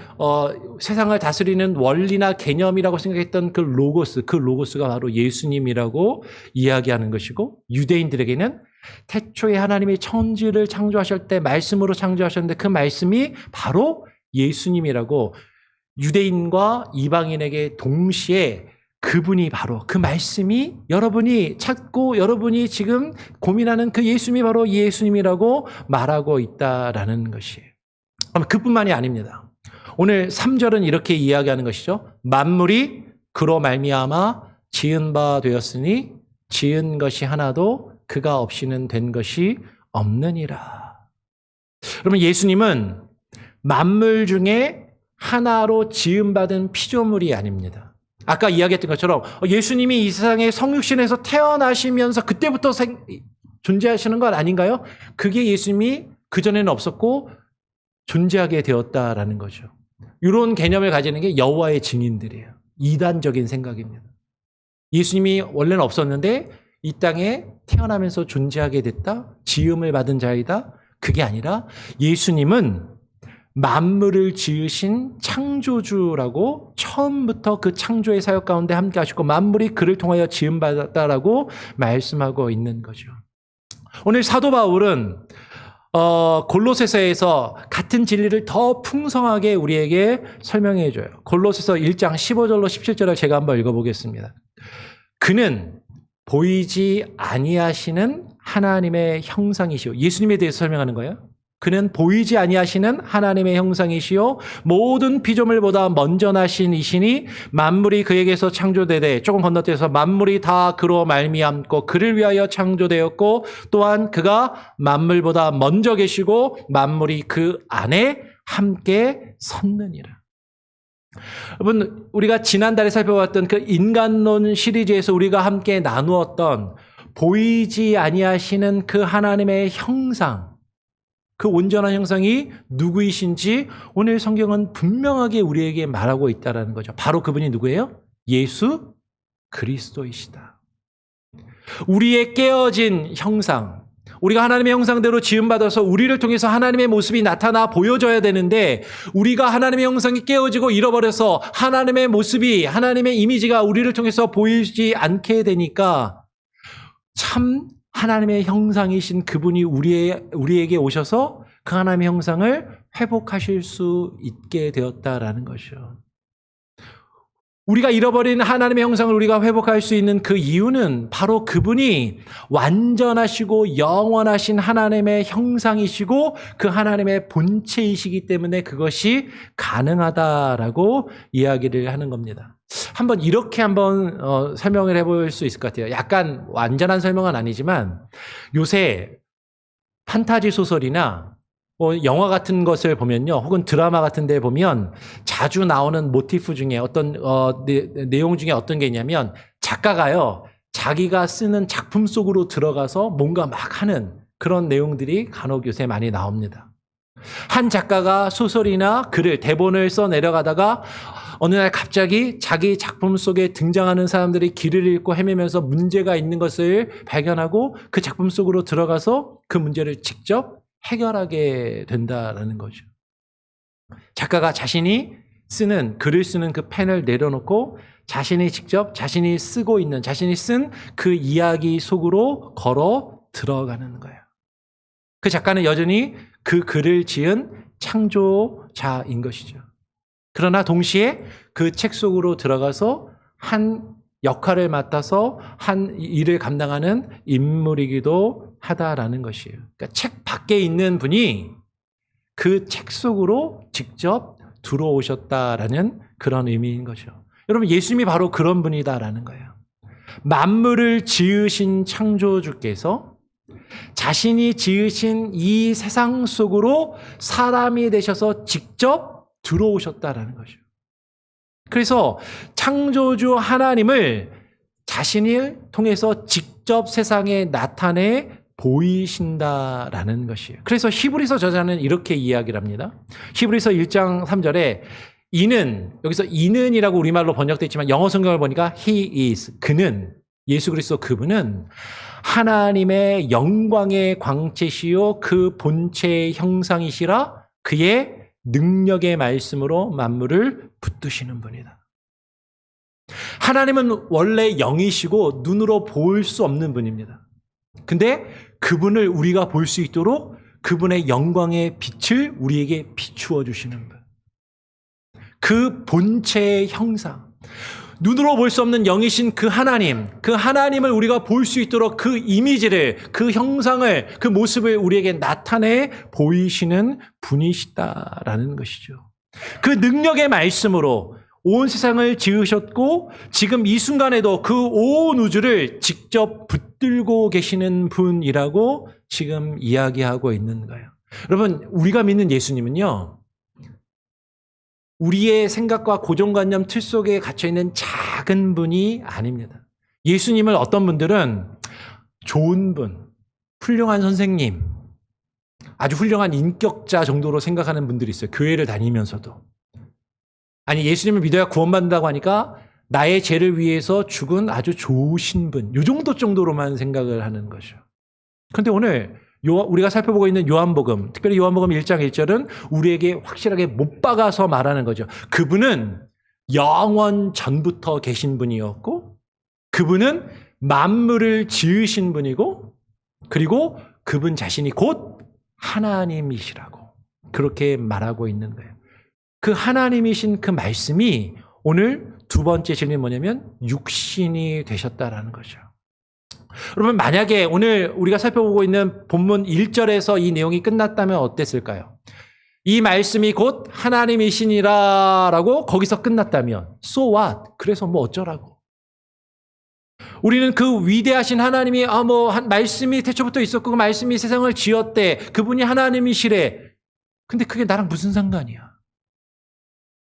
세상을 다스리는 원리나 개념이라고 생각했던 그 로고스가 바로 예수님이라고 이야기하는 것이고, 유대인들에게는 태초에 하나님이 천지를 창조하실 때 말씀으로 창조하셨는데 그 말씀이 바로 예수님이라고, 유대인과 이방인에게 동시에 그분이 바로, 그 말씀이 여러분이 찾고 여러분이 지금 고민하는 그 예수님이 바로 예수님이라고 말하고 있다라는 것이에요. 그뿐만이 아닙니다. 오늘 3절은 이렇게 이야기하는 것이죠. 만물이 그로 말미암아 지은 바 되었으니 지은 것이 하나도 그가 없이는 된 것이 없느니라. 그러면 예수님은 만물 중에 하나로 지음받은 피조물이 아닙니다. 아까 이야기했던 것처럼 예수님이 이 세상에 성육신에서 태어나시면서 그때부터 존재하시는 것 아닌가요? 그게 예수님이 그전에는 없었고 존재하게 되었다라는 거죠. 이런 개념을 가지는 게 여호와의 증인들이에요. 이단적인 생각입니다. 예수님이 원래는 없었는데 이 땅에 태어나면서 존재하게 됐다? 지음을 받은 자이다? 그게 아니라 예수님은 만물을 지으신 창조주라고 처음부터 그 창조의 사역 가운데 함께 하시고 만물이 그를 통하여 지음받았다라고 말씀하고 있는 거죠. 오늘 사도 바울은 골로새서에서 같은 진리를 더 풍성하게 우리에게 설명해 줘요. 골로새서 1장 15절로 17절을 제가 한번 읽어보겠습니다. 그는 보이지 아니하시는 하나님의 형상이시오. 예수님에 대해서 설명하는 거예요. 그는 보이지 아니하시는 하나님의 형상이시요 모든 피조물보다 먼저 나신 이시니 만물이 그에게서 창조되되, 조금 건너뛰어서 만물이 다 그로 말미암고 그를 위하여 창조되었고 또한 그가 만물보다 먼저 계시고 만물이 그 안에 함께 섰느니라. 여러분, 우리가 지난달에 살펴봤던 그 인간론 시리즈에서 우리가 함께 나누었던 보이지 아니하시는 그 하나님의 형상, 그 온전한 형상이 누구이신지 오늘 성경은 분명하게 우리에게 말하고 있다는 거죠. 바로 그분이 누구예요? 예수 그리스도이시다. 우리의 깨어진 형상, 우리가 하나님의 형상대로 지음받아서 우리를 통해서 하나님의 모습이 나타나 보여져야 되는데, 우리가 하나님의 형상이 깨어지고 잃어버려서 하나님의 모습이, 하나님의 이미지가 우리를 통해서 보이지 않게 되니까 참 하나님의 형상이신 그분이 우리에게 오셔서 그 하나님의 형상을 회복하실 수 있게 되었다라는 것이죠. 우리가 잃어버린 하나님의 형상을 우리가 회복할 수 있는 그 이유는 바로 그분이 완전하시고 영원하신 하나님의 형상이시고 그 하나님의 본체이시기 때문에 그것이 가능하다라고 이야기를 하는 겁니다. 한번 이렇게 설명을 해볼 수 있을 것 같아요. 약간 완전한 설명은 아니지만 요새 판타지 소설이나 영화 같은 것을 보면요, 혹은 드라마 같은 데 보면 자주 나오는 모티프 중에 어떤 내용 중에 어떤 게 있냐면 작가가요, 자기가 쓰는 작품 속으로 들어가서 뭔가 막 하는 그런 내용들이 간혹 요새 많이 나옵니다. 한 작가가 소설이나 글을, 대본을 써 내려가다가 어느 날 갑자기 자기 작품 속에 등장하는 사람들이 길을 잃고 헤매면서 문제가 있는 것을 발견하고 그 작품 속으로 들어가서 그 문제를 직접 해결하게 된다라는 거죠. 작가가 자신이 쓰는, 글을 쓰는 그 펜을 내려놓고 자신이 직접 자신이 쓰고 있는, 자신이 쓴 그 이야기 속으로 걸어 들어가는 거예요. 그 작가는 여전히 그 글을 지은 창조자인 것이죠. 그러나 동시에 그 책 속으로 들어가서 한 역할을 맡아서 한 일을 감당하는 인물이기도 하다라는 것이에요. 그러니까 책 밖에 있는 분이 그 책 속으로 직접 들어오셨다라는 그런 의미인 거죠. 여러분, 예수님이 바로 그런 분이다라는 거예요. 만물을 지으신 창조주께서 자신이 지으신 이 세상 속으로 사람이 되셔서 직접 들어오셨다라는 거죠. 그래서 창조주 하나님을 자신을 통해서 직접 세상에 나타내 보이신다라는 것이에요. 그래서 히브리서 저자는 이렇게 이야기를 합니다. 히브리서 1장 3절에 이는, 여기서 이는이라고 우리말로 번역되어 있지만 영어 성경을 보니까 he is, 그는, 예수 그리스도 그분은 하나님의 영광의 광채시요 그 본체의 형상이시라 그의 능력의 말씀으로 만물을 붙드시는 분이다. 하나님은 원래 영이시고 눈으로 볼 수 없는 분입니다. 근데 그분을 우리가 볼 수 있도록 그분의 영광의 빛을 우리에게 비추어 주시는 분. 그 본체의 형상, 눈으로 볼 수 없는 영이신 그 하나님을 우리가 볼 수 있도록 그 이미지를, 그 형상을, 그 모습을 우리에게 나타내 보이시는 분이시다라는 것이죠. 그 능력의 말씀으로 온 세상을 지으셨고 지금 이 순간에도 그 온 우주를 직접 붙들고 계시는 분이라고 지금 이야기하고 있는 거예요. 여러분, 우리가 믿는 예수님은요, 우리의 생각과 고정관념 틀 속에 갇혀있는 작은 분이 아닙니다. 예수님을 어떤 분들은 좋은 분, 훌륭한 선생님, 아주 훌륭한 인격자 정도로 생각하는 분들이 있어요. 교회를 다니면서도. 아니, 예수님을 믿어야 구원받는다고 하니까 나의 죄를 위해서 죽은 아주 좋으신 분, 이 정도로만 생각을 하는 거죠. 그런데 오늘 우리가 살펴보고 있는 요한복음, 특별히 요한복음 1장 1절은 우리에게 확실하게 못 박아서 말하는 거죠. 그분은 영원 전부터 계신 분이었고, 그분은 만물을 지으신 분이고, 그리고 그분 자신이 곧 하나님이시라고 그렇게 말하고 있는 거예요. 그 하나님이신 그 말씀이 오늘 두 번째 진리는 뭐냐면 육신이 되셨다라는 거죠. 여러분, 만약에 오늘 우리가 살펴보고 있는 본문 1절에서 이 내용이 끝났다면 어땠을까요? 이 말씀이 곧 하나님이시니라라고 거기서 끝났다면 so what? 그래서 뭐 어쩌라고? 우리는 그 위대하신 하나님이 말씀이 태초부터 있었고 그 말씀이 세상을 지었대. 그분이 하나님이시래. 근데 그게 나랑 무슨 상관이야?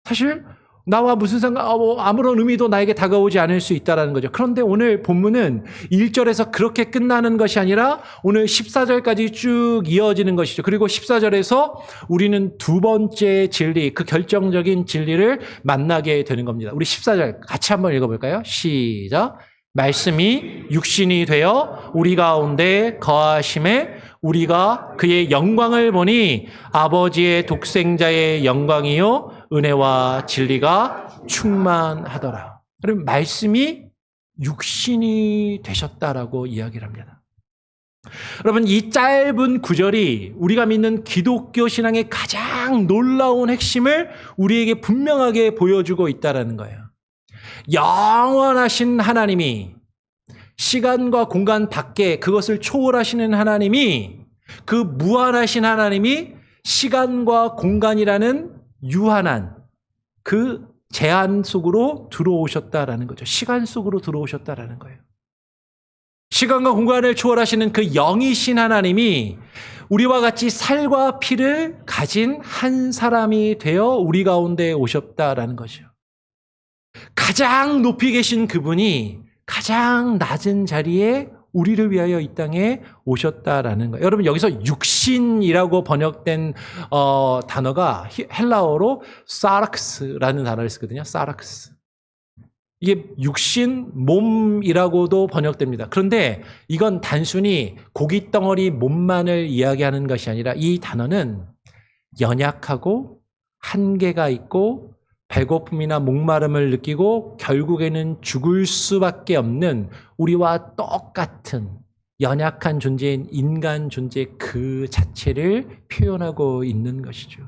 사실 나와 무슨 상관, 아무런 의미도 나에게 다가오지 않을 수 있다는 거죠. 그런데 오늘 본문은 1절에서 그렇게 끝나는 것이 아니라 오늘 14절까지 쭉 이어지는 것이죠. 그리고 14절에서 우리는 두 번째 진리, 그 결정적인 진리를 만나게 되는 겁니다. 우리 14절 같이 한번 읽어볼까요? 시작. 말씀이 육신이 되어 우리 가운데 거하심에 우리가 그의 영광을 보니 아버지의 독생자의 영광이요 은혜와 진리가 충만하더라. 그럼 말씀이 육신이 되셨다라고 이야기를 합니다. 여러분, 이 짧은 구절이 우리가 믿는 기독교 신앙의 가장 놀라운 핵심을 우리에게 분명하게 보여주고 있다는 거예요. 영원하신 하나님이 시간과 공간 밖에 그것을 초월하시는 하나님이, 그 무한하신 하나님이 시간과 공간이라는 유한한 그 제한 속으로 들어오셨다라는 거죠. 시간 속으로 들어오셨다라는 거예요. 시간과 공간을 초월하시는 그 영이신 하나님이 우리와 같이 살과 피를 가진 한 사람이 되어 우리 가운데 오셨다라는 것이요. 가장 높이 계신 그분이 가장 낮은 자리에 우리를 위하여 이 땅에 오셨다라는 거예요. 여러분 여기서 육신이라고 번역된 단어가 헬라어로 사락스라는 단어를 쓰거든요. 사락스. 이게 육신, 몸이라고도 번역됩니다. 그런데 이건 단순히 고기 덩어리 몸만을 이야기하는 것이 아니라 이 단어는 연약하고 한계가 있고 배고픔이나 목마름을 느끼고 결국에는 죽을 수밖에 없는 우리와 똑같은 연약한 존재인 인간 존재 그 자체를 표현하고 있는 것이죠.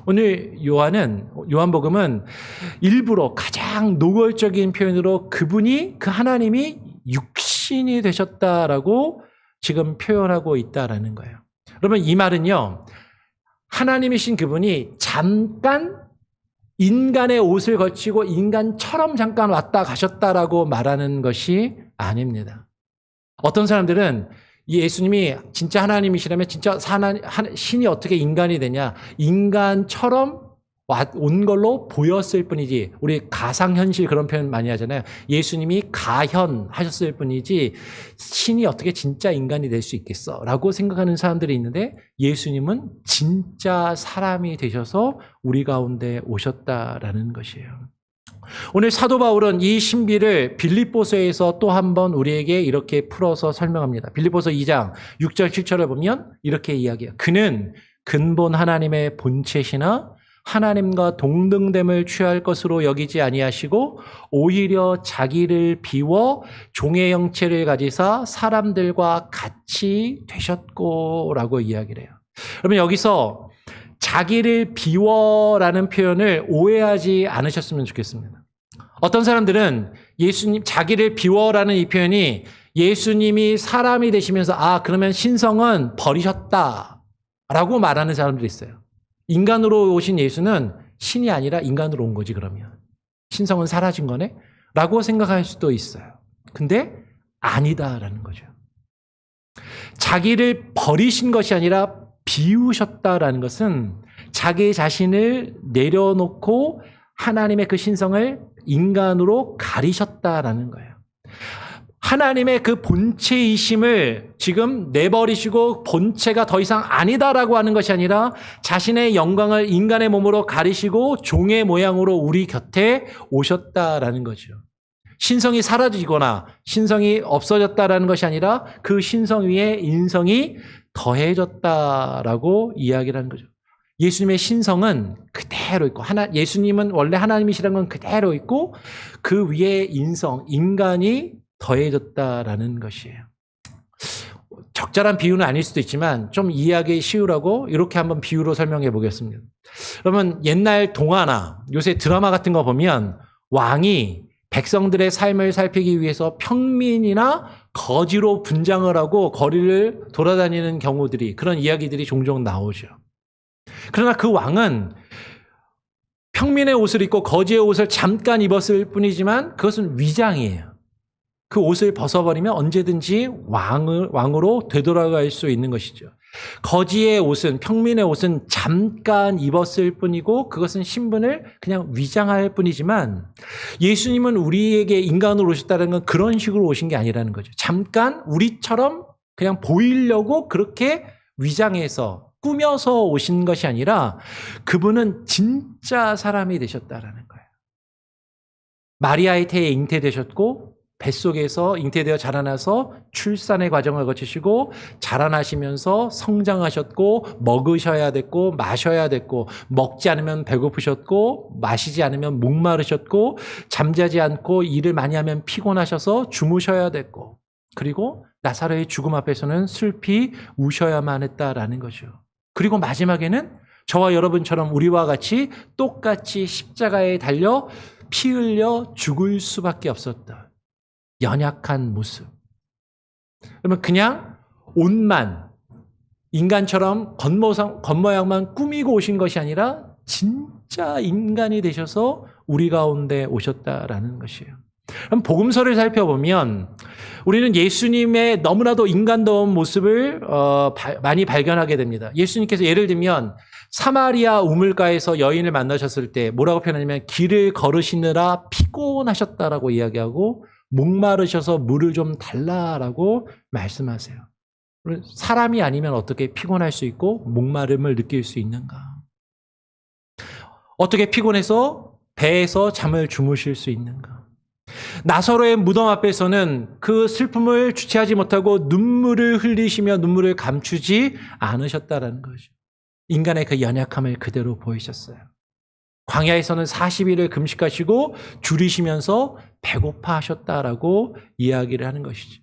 오늘 요한복음은 일부러 가장 노골적인 표현으로 그분이 그 하나님이 육신이 되셨다라고 지금 표현하고 있다라는 거예요. 그러면 이 말은요, 하나님이신 그분이 잠깐 인간의 옷을 거치고 인간처럼 잠깐 왔다 가셨다라고 말하는 것이 아닙니다. 어떤 사람들은 이 예수님이 진짜 하나님이시라면 진짜 신이 어떻게 인간이 되냐? 인간처럼 온 걸로 보였을 뿐이지. 우리 가상현실 그런 표현 많이 하잖아요. 예수님이 가현하셨을 뿐이지 신이 어떻게 진짜 인간이 될 수 있겠어? 라고 생각하는 사람들이 있는데 예수님은 진짜 사람이 되셔서 우리 가운데 오셨다라는 것이에요. 오늘 사도 바울은 이 신비를 빌립보서에서 또 한 번 우리에게 이렇게 풀어서 설명합니다. 빌립보서 2장 6절 7절을 보면 이렇게 이야기해요. 그는 근본 하나님의 본체시나 하나님과 동등됨을 취할 것으로 여기지 아니하시고 오히려 자기를 비워 종의 형체를 가지사 사람들과 같이 되셨고라고 이야기를 해요. 그러면 여기서 자기를 비워라는 표현을 오해하지 않으셨으면 좋겠습니다. 어떤 사람들은 예수님 자기를 비워라는 이 표현이 예수님이 사람이 되시면서 그러면 신성은 버리셨다라고 말하는 사람들이 있어요. 인간으로 오신 예수는 신이 아니라 인간으로 온 거지 그러면. 신성은 사라진 거네? 라고 생각할 수도 있어요. 근데 아니다라는 거죠. 자기를 버리신 것이 아니라 비우셨다라는 것은 자기 자신을 내려놓고 하나님의 그 신성을 인간으로 가리셨다라는 거예요. 하나님의 그 본체이심을 지금 내버리시고 본체가 더 이상 아니다라고 하는 것이 아니라 자신의 영광을 인간의 몸으로 가리시고 종의 모양으로 우리 곁에 오셨다라는 거죠. 신성이 사라지거나 신성이 없어졌다라는 것이 아니라 그 신성 위에 인성이 더해졌다라고 이야기를 하는 거죠. 예수님의 신성은 그대로 있고 예수님은 원래 하나님이시라는 건 그대로 있고 그 위에 인간이 더해졌다라는 것이에요. 적절한 비유는 아닐 수도 있지만 좀 이해하기 쉬우라고 이렇게 한번 비유로 설명해 보겠습니다. 그러면 옛날 동화나 요새 드라마 같은 거 보면 왕이 백성들의 삶을 살피기 위해서 평민이나 거지로 분장을 하고 거리를 돌아다니는 경우들이 그런 이야기들이 종종 나오죠. 그러나 그 왕은 평민의 옷을 입고 거지의 옷을 잠깐 입었을 뿐이지만 그것은 위장이에요. 그 옷을 벗어버리면 언제든지 왕으로 되돌아갈 수 있는 것이죠. 거지의 옷은, 평민의 옷은 잠깐 입었을 뿐이고 그것은 신분을 그냥 위장할 뿐이지만 예수님은 우리에게 인간으로 오셨다는 건 그런 식으로 오신 게 아니라는 거죠. 잠깐 우리처럼 그냥 보이려고 그렇게 위장해서 꾸며서 오신 것이 아니라 그분은 진짜 사람이 되셨다라는 거예요. 마리아의 태에 잉태되셨고 뱃속에서 잉태되어 자라나서 출산의 과정을 거치시고 자라나시면서 성장하셨고 먹으셔야 됐고 마셔야 됐고 먹지 않으면 배고프셨고 마시지 않으면 목마르셨고 잠자지 않고 일을 많이 하면 피곤하셔서 주무셔야 됐고 그리고 나사로의 죽음 앞에서는 슬피 우셔야만 했다라는 거죠. 그리고 마지막에는 저와 여러분처럼 우리와 같이 똑같이 십자가에 달려 피 흘려 죽을 수밖에 없었다. 연약한 모습. 그러면 그냥 옷만 인간처럼 겉모양만 꾸미고 오신 것이 아니라 진짜 인간이 되셔서 우리 가운데 오셨다라는 것이에요. 그럼 복음서를 살펴보면 우리는 예수님의 너무나도 인간다운 모습을 많이 발견하게 됩니다. 예수님께서 예를 들면 사마리아 우물가에서 여인을 만나셨을 때 뭐라고 표현하냐면 길을 걸으시느라 피곤하셨다라고 이야기하고 목마르셔서 물을 좀 달라라고 말씀하세요. 사람이 아니면 어떻게 피곤할 수 있고 목마름을 느낄 수 있는가? 어떻게 피곤해서 배에서 잠을 주무실 수 있는가? 나사로의 무덤 앞에서는 그 슬픔을 주체하지 못하고 눈물을 흘리시며 눈물을 감추지 않으셨다라는 거죠. 인간의 그 연약함을 그대로 보이셨어요. 광야에서는 40일을 금식하시고 줄이시면서 배고파하셨다라고 이야기를 하는 것이죠.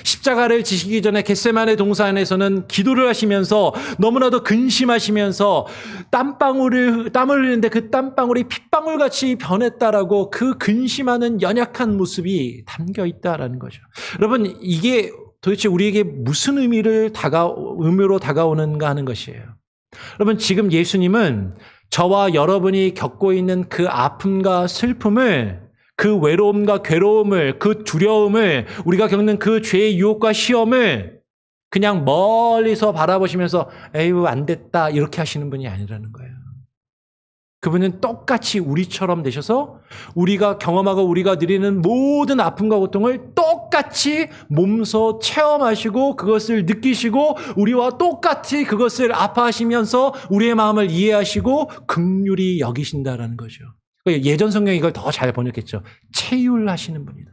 십자가를 지시기 전에 겟세마네 동산에서는 기도를 하시면서 너무나도 근심하시면서 땀을 흘리는데 그 땀방울이 핏방울같이 변했다라고 그 근심하는 연약한 모습이 담겨 있다라는 거죠. 여러분, 이게 도대체 우리에게 무슨 의미로 다가오는가 하는 것이에요. 여러분, 지금 예수님은 저와 여러분이 겪고 있는 그 아픔과 슬픔을, 그 외로움과 괴로움을, 그 두려움을, 우리가 겪는 그 죄의 유혹과 시험을 그냥 멀리서 바라보시면서 에휴 안 됐다 이렇게 하시는 분이 아니라는 거예요. 그분은 똑같이 우리처럼 되셔서 우리가 경험하고 우리가 누리는 모든 아픔과 고통을 똑같이 몸소 체험하시고 그것을 느끼시고 우리와 똑같이 그것을 아파하시면서 우리의 마음을 이해하시고 긍휼히 여기신다라는 거죠. 예전 성경이 이걸 더 잘 번역했죠. 체휼하시는 분이다.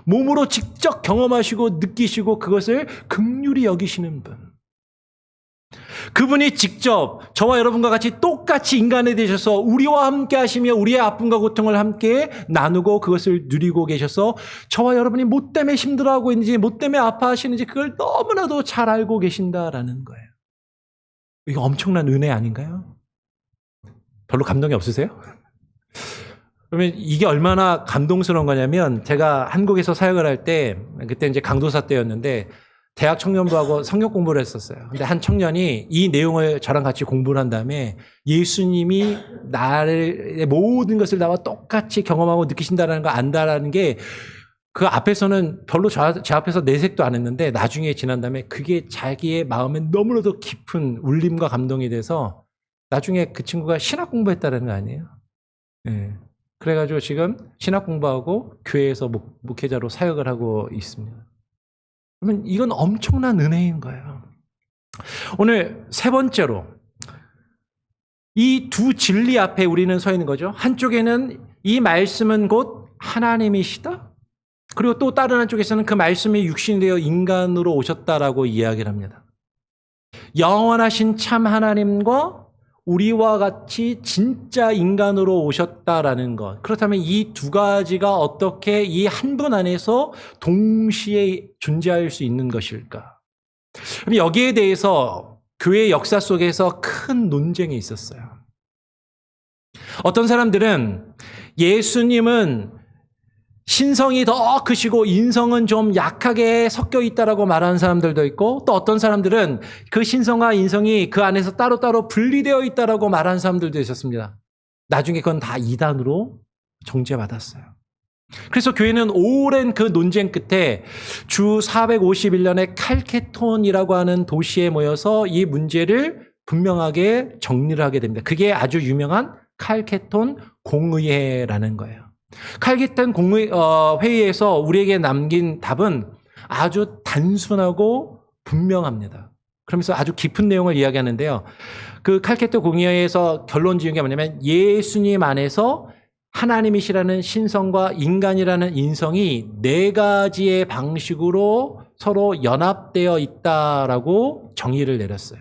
몸으로 직접 경험하시고 느끼시고 그것을 긍휼히 여기시는 분. 그분이 직접 저와 여러분과 같이 똑같이 인간이 되셔서 우리와 함께 하시며 우리의 아픔과 고통을 함께 나누고 그것을 누리고 계셔서 저와 여러분이 뭐 때문에 힘들어하고 있는지 뭐 때문에 아파하시는지 그걸 너무나도 잘 알고 계신다라는 거예요. 이거 엄청난 은혜 아닌가요? 별로 감동이 없으세요? 그러면 이게 얼마나 감동스러운 거냐면 제가 한국에서 사역을 할 때 그때 이제 강도사 때였는데 대학 청년부하고 성경 공부를 했었어요. 근데 한 청년이 이 내용을 저랑 같이 공부를 한 다음에 예수님이 나의 모든 것을 나와 똑같이 경험하고 느끼신다는 거 안다라는 게 그 앞에서는 별로 제 앞에서 내색도 안 했는데 나중에 지난 다음에 그게 자기의 마음에 너무나도 깊은 울림과 감동이 돼서 나중에 그 친구가 신학 공부했다는 거 아니에요? 네. 그래가지고 지금 신학 공부하고 교회에서 목회자로 사역을 하고 있습니다. 그러면 이건 엄청난 은혜인 거예요. 오늘 세 번째로 이 두 진리 앞에 우리는 서 있는 거죠. 한쪽에는 이 말씀은 곧 하나님이시다. 그리고 또 다른 한쪽에서는 그 말씀이 육신이 되어 인간으로 오셨다라고 이야기를 합니다. 영원하신 참 하나님과 우리와 같이 진짜 인간으로 오셨다라는 것. 그렇다면 이 두 가지가 어떻게 이 한 분 안에서 동시에 존재할 수 있는 것일까? 그럼 여기에 대해서 교회 역사 속에서 큰 논쟁이 있었어요. 어떤 사람들은 예수님은 신성이 더 크시고 인성은 좀 약하게 섞여 있다라고 말하는 사람들도 있고 또 어떤 사람들은 그 신성과 인성이 그 안에서 따로따로 분리되어 있다라고 말하는 사람들도 있었습니다. 나중에 그건 다 이단으로 정죄받았어요. 그래서 교회는 오랜 그 논쟁 끝에 주 451년에 칼케톤이라고 하는 도시에 모여서 이 문제를 분명하게 정리를 하게 됩니다. 그게 아주 유명한 칼케톤 공의회라는 거예요. 칼케톤 회의에서 우리에게 남긴 답은 아주 단순하고 분명합니다. 그러면서 아주 깊은 내용을 이야기하는데요. 그 칼케톤 공의회에서 결론 지은 게 뭐냐면 예수님 안에서 하나님이시라는 신성과 인간이라는 인성이 네 가지의 방식으로 서로 연합되어 있다라고 정의를 내렸어요.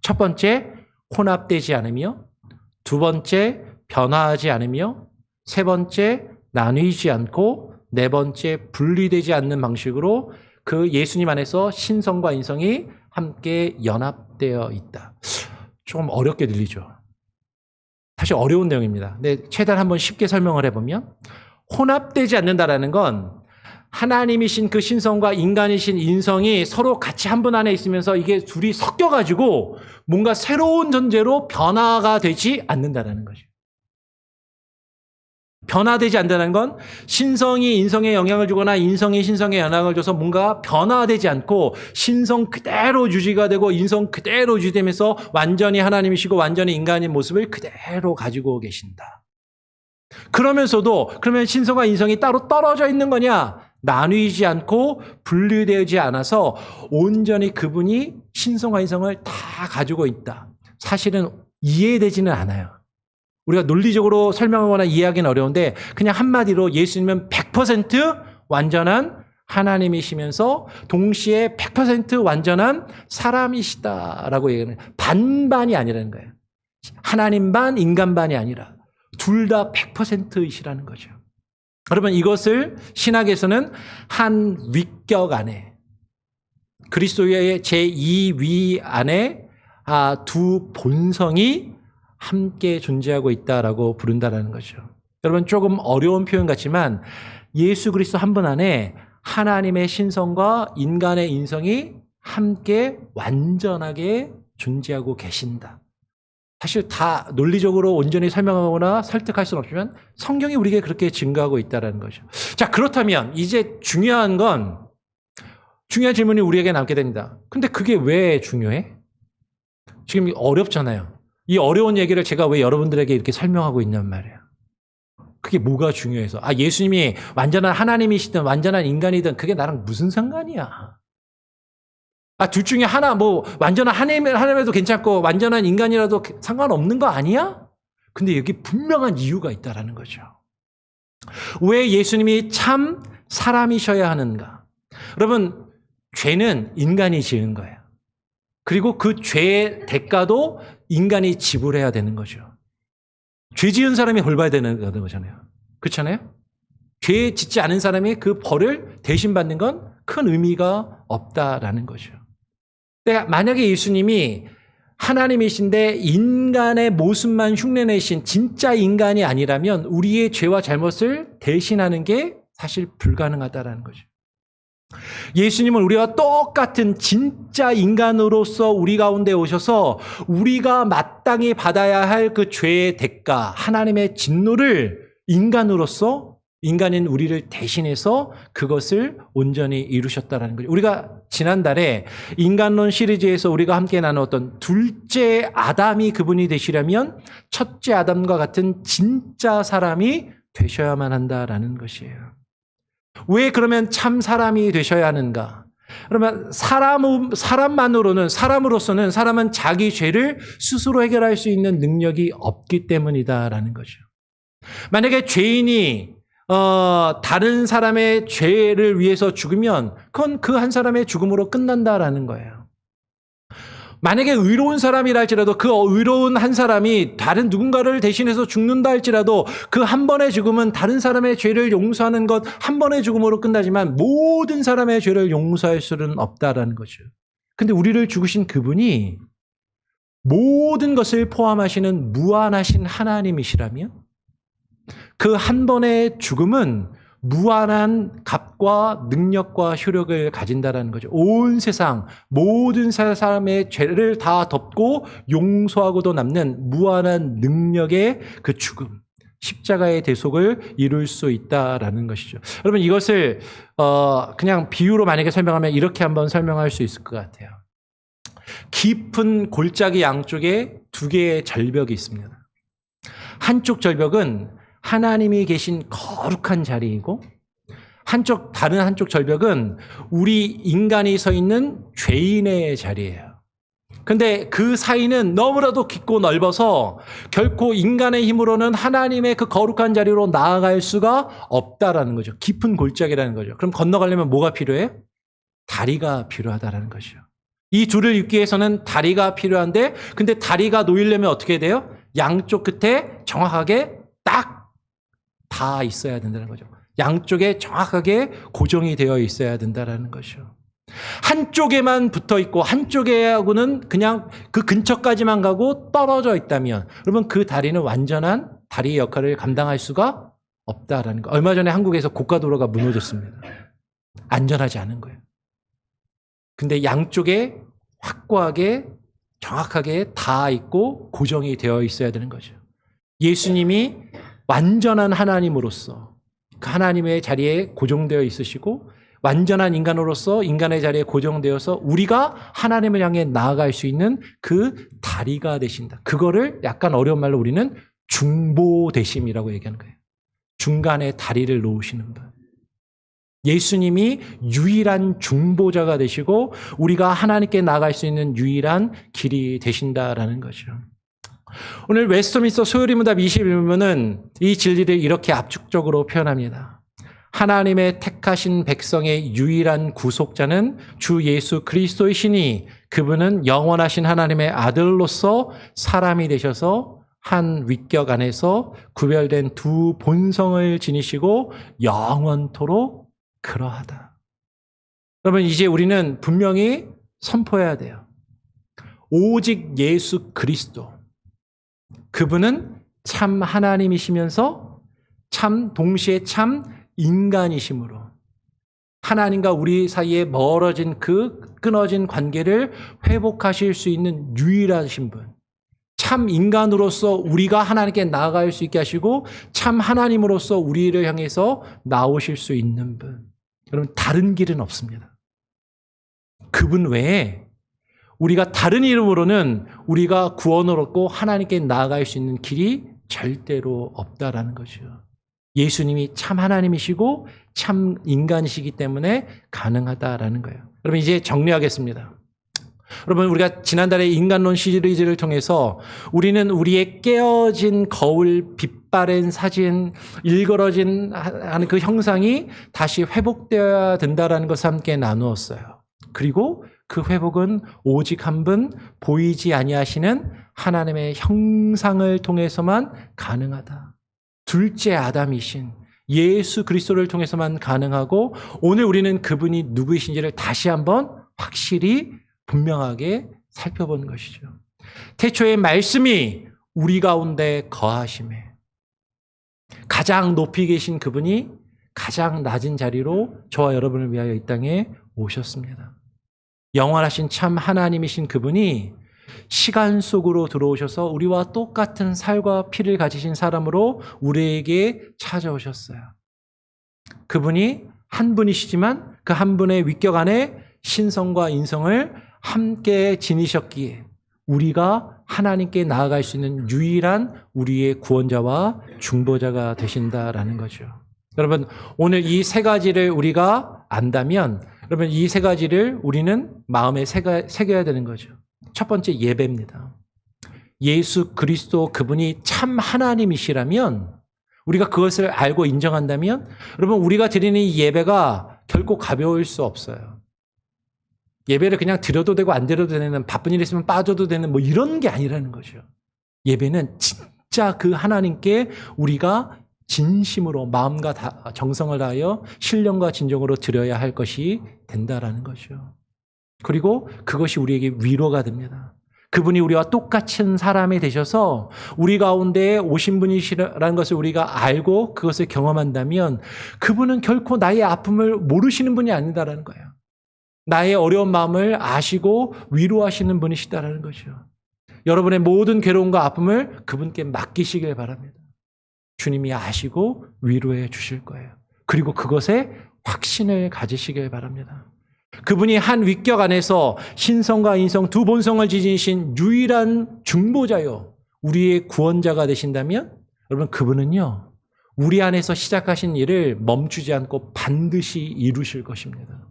첫 번째, 혼합되지 않으며, 두 번째, 변화하지 않으며, 세 번째, 나뉘지 않고, 네 번째, 분리되지 않는 방식으로 그 예수님 안에서 신성과 인성이 함께 연합되어 있다. 조금 어렵게 들리죠. 사실 어려운 내용입니다. 근데 최대한 한번 쉽게 설명을 해보면 혼합되지 않는다라는 건 하나님이신 그 신성과 인간이신 인성이 서로 같이 한 분 안에 있으면서 이게 둘이 섞여가지고 뭔가 새로운 존재로 변화가 되지 않는다라는 거죠. 변화되지 않는다는 건 신성이 인성에 영향을 주거나 인성이 신성에 영향을 줘서 뭔가 변화되지 않고 신성 그대로 유지가 되고 인성 그대로 유지되면서 완전히 하나님이시고 완전히 인간인 모습을 그대로 가지고 계신다. 그러면서도 그러면 신성과 인성이 따로 떨어져 있는 거냐? 나뉘지 않고 분리되지 않아서 온전히 그분이 신성과 인성을 다 가지고 있다. 사실은 이해되지는 않아요. 우리가 논리적으로 설명하거나 이해하기는 어려운데 그냥 한마디로 예수님은 100% 완전한 하나님이시면서 동시에 100% 완전한 사람이시다라고 얘기하는 거예요. 반반이 아니라는 거예요. 하나님 반, 인간 반이 아니라 둘 다 100%이시라는 거죠. 여러분 이것을 신학에서는 한 위격 안에 그리스도의 제2위 안에 두 본성이 함께 존재하고 있다라고 부른다라는 거죠. 여러분 조금 어려운 표현 같지만 예수 그리스도 한 분 안에 하나님의 신성과 인간의 인성이 함께 완전하게 존재하고 계신다. 사실 다 논리적으로 온전히 설명하거나 설득할 수는 없지만 성경이 우리에게 그렇게 증거하고 있다는 거죠. 자, 그렇다면 이제 중요한 질문이 우리에게 남게 됩니다. 근데 그게 왜 중요해? 지금 어렵잖아요. 이 어려운 얘기를 제가 왜 여러분들에게 이렇게 설명하고 있냔 말이에요. 그게 뭐가 중요해서? 예수님이 완전한 하나님이시든 완전한 인간이든 그게 나랑 무슨 상관이야? 둘 중에 하나, 완전한 하나님이라도 괜찮고 완전한 인간이라도 상관없는 거 아니야? 근데 여기 분명한 이유가 있다라는 거죠. 왜 예수님이 참 사람이셔야 하는가? 여러분, 죄는 인간이 지은 거예요. 그리고 그 죄의 대가도 인간이 지불해야 되는 거죠. 죄 지은 사람이 벌 봐야 되는 거잖아요. 그렇잖아요? 죄 짓지 않은 사람이 그 벌을 대신 받는 건 큰 의미가 없다라는 거죠. 만약에 예수님이 하나님이신데 인간의 모습만 흉내내신 진짜 인간이 아니라면 우리의 죄와 잘못을 대신하는 게 사실 불가능하다라는 거죠. 예수님은 우리와 똑같은 진짜 인간으로서 우리 가운데 오셔서 우리가 마땅히 받아야 할 그 죄의 대가, 하나님의 진노를 인간으로서 인간인 우리를 대신해서 그것을 온전히 이루셨다는 거죠. 우리가 지난달에 인간론 시리즈에서 우리가 함께 나눴던 둘째 아담이 그분이 되시려면 첫째 아담과 같은 진짜 사람이 되셔야만 한다라는 것이에요. 왜 그러면 참 사람이 되셔야 하는가? 그러면 사람으로서는 사람은 자기 죄를 스스로 해결할 수 있는 능력이 없기 때문이다라는 거죠. 만약에 죄인이 다른 사람의 죄를 위해서 죽으면 그건 그 한 사람의 죽음으로 끝난다라는 거예요. 만약에 의로운 사람이라 할지라도 그 의로운 한 사람이 다른 누군가를 대신해서 죽는다 할지라도 그 한 번의 죽음은 다른 사람의 죄를 용서하는 것 한 번의 죽음으로 끝나지만 모든 사람의 죄를 용서할 수는 없다라는 거죠. 근데 우리를 죽으신 그분이 모든 것을 포함하시는 무한하신 하나님이시라면 그 한 번의 죽음은 무한한 값과 능력과 효력을 가진다라는 거죠. 온 세상 모든 사람의 죄를 다 덮고 용서하고도 남는 무한한 능력의 그 죽음, 십자가의 대속을 이룰 수 있다라는 것이죠. 여러분 이것을 그냥 비유로 만약에 설명하면 이렇게 한번 설명할 수 있을 것 같아요. 깊은 골짜기 양쪽에 두 개의 절벽이 있습니다. 한쪽 절벽은 하나님이 계신 거룩한 자리이고 다른 한쪽 절벽은 우리 인간이 서 있는 죄인의 자리예요. 근데 그 사이는 너무나도 깊고 넓어서 결코 인간의 힘으로는 하나님의 그 거룩한 자리로 나아갈 수가 없다라는 거죠. 깊은 골짜기라는 거죠. 그럼 건너가려면 뭐가 필요해? 다리가 필요하다라는 거죠. 이 둘을 잇기 위해서는 다리가 필요한데 근데 다리가 놓이려면 어떻게 돼요? 양쪽 끝에 정확하게 딱 다 있어야 된다는 거죠. 양쪽에 정확하게 고정이 되어 있어야 된다는 거죠. 한쪽에만 붙어 있고 한쪽에하고는 그냥 그 근처까지만 가고 떨어져 있다면 여러분 그 다리는 완전한 다리의 역할을 감당할 수가 없다라는 거. 얼마 전에 한국에서 고가도로가 무너졌습니다. 안전하지 않은 거예요. 근데 양쪽에 확고하게 정확하게 다 있고 고정이 되어 있어야 되는 거죠. 예수님이 완전한 하나님으로서 그 하나님의 자리에 고정되어 있으시고 완전한 인간으로서 인간의 자리에 고정되어서 우리가 하나님을 향해 나아갈 수 있는 그 다리가 되신다. 그거를 약간 어려운 말로 우리는 중보되심이라고 얘기하는 거예요. 중간에 다리를 놓으시는 분. 예수님이 유일한 중보자가 되시고 우리가 하나님께 나아갈 수 있는 유일한 길이 되신다라는 거죠. 오늘 웨스트민스터 소요리문답 21문은 이 진리를 이렇게 압축적으로 표현합니다. 하나님의 택하신 백성의 유일한 구속자는 주 예수 그리스도이시니 그분은 영원하신 하나님의 아들로서 사람이 되셔서 한 위격 안에서 구별된 두 본성을 지니시고 영원토록 그러하다. 여러분, 이제 우리는 분명히 선포해야 돼요. 오직 예수 그리스도, 그분은 참 하나님이시면서 동시에 참 인간이심으로 하나님과 우리 사이에 멀어진 그 끊어진 관계를 회복하실 수 있는 유일하신 분, 참 인간으로서 우리가 하나님께 나아갈 수 있게 하시고 참 하나님으로서 우리를 향해서 나오실 수 있는 분. 여러분, 다른 길은 없습니다. 그분 외에 우리가 다른 이름으로는 우리가 구원을 얻고 하나님께 나아갈 수 있는 길이 절대로 없다라는 거죠. 예수님이 참 하나님이시고 참 인간이시기 때문에 가능하다라는 거예요. 여러분, 이제 정리하겠습니다. 여러분, 우리가 지난달에 인간론 시리즈를 통해서 우리는 우리의 깨어진 거울, 빛바랜 사진, 일그러진 하는 그 형상이 다시 회복되어야 된다라는 것을 함께 나누었어요. 그리고 그 회복은 오직 한 분, 보이지 아니하시는 하나님의 형상을 통해서만 가능하다. 둘째 아담이신 예수 그리스도를 통해서만 가능하고, 오늘 우리는 그분이 누구이신지를 다시 한번 확실히 분명하게 살펴보는 것이죠. 태초에 말씀이 우리 가운데 거하심에 가장 높이 계신 그분이 가장 낮은 자리로 저와 여러분을 위하여 이 땅에 오셨습니다. 영원하신 참 하나님이신 그분이 시간 속으로 들어오셔서 우리와 똑같은 살과 피를 가지신 사람으로 우리에게 찾아오셨어요. 그분이 한 분이시지만 그 한 분의 위격 안에 신성과 인성을 함께 지니셨기에 우리가 하나님께 나아갈 수 있는 유일한 우리의 구원자와 중보자가 되신다라는 거죠. 여러분, 오늘 이 세 가지를 우리가 안다면, 여러분, 이 세 가지를 우리는 마음에 새겨야 되는 거죠. 첫 번째, 예배입니다. 예수 그리스도 그분이 참 하나님이시라면, 우리가 그것을 알고 인정한다면, 여러분, 우리가 드리는 이 예배가 결코 가벼울 수 없어요. 예배를 그냥 드려도 되고 안 드려도 되는, 바쁜 일 있으면 빠져도 되는 뭐 이런 게 아니라는 거죠. 예배는 진짜 그 하나님께 우리가 진심으로 마음과 정성을 다하여 신령과 진정으로 드려야 할 것이 된다라는 거죠. 그리고 그것이 우리에게 위로가 됩니다. 그분이 우리와 똑같은 사람이 되셔서 우리 가운데 오신 분이시라는 것을 우리가 알고 그것을 경험한다면 그분은 결코 나의 아픔을 모르시는 분이 아니다라는 거예요. 나의 어려운 마음을 아시고 위로하시는 분이시다라는 거죠. 여러분의 모든 괴로움과 아픔을 그분께 맡기시길 바랍니다. 주님이 아시고 위로해 주실 거예요. 그리고 그것에 확신을 가지시길 바랍니다. 그분이 한 위격 안에서 신성과 인성 두 본성을 지니신 유일한 중보자요, 우리의 구원자가 되신다면, 여러분, 그분은요, 우리 안에서 시작하신 일을 멈추지 않고 반드시 이루실 것입니다.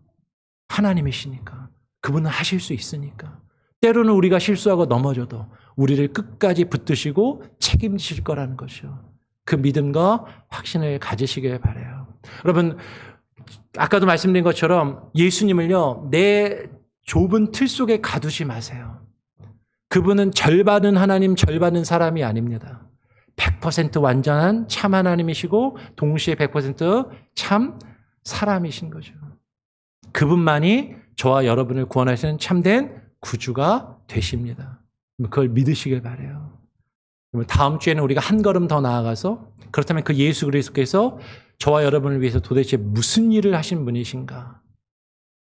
하나님이시니까, 그분은 하실 수 있으니까. 때로는 우리가 실수하고 넘어져도 우리를 끝까지 붙드시고 책임지실 거라는 거죠. 그 믿음과 확신을 가지시길 바라요. 여러분, 아까도 말씀드린 것처럼 예수님을요, 내 좁은 틀 속에 가두지 마세요. 그분은 절반은 하나님, 절반은 사람이 아닙니다. 100% 완전한 참 하나님이시고 동시에 100% 참 사람이신 거죠. 그분만이 저와 여러분을 구원하시는 참된 구주가 되십니다. 그걸 믿으시길 바라요. 다음 주에는 우리가 한 걸음 더 나아가서, 그렇다면 그 예수 그리스도께서 저와 여러분을 위해서 도대체 무슨 일을 하신 분이신가?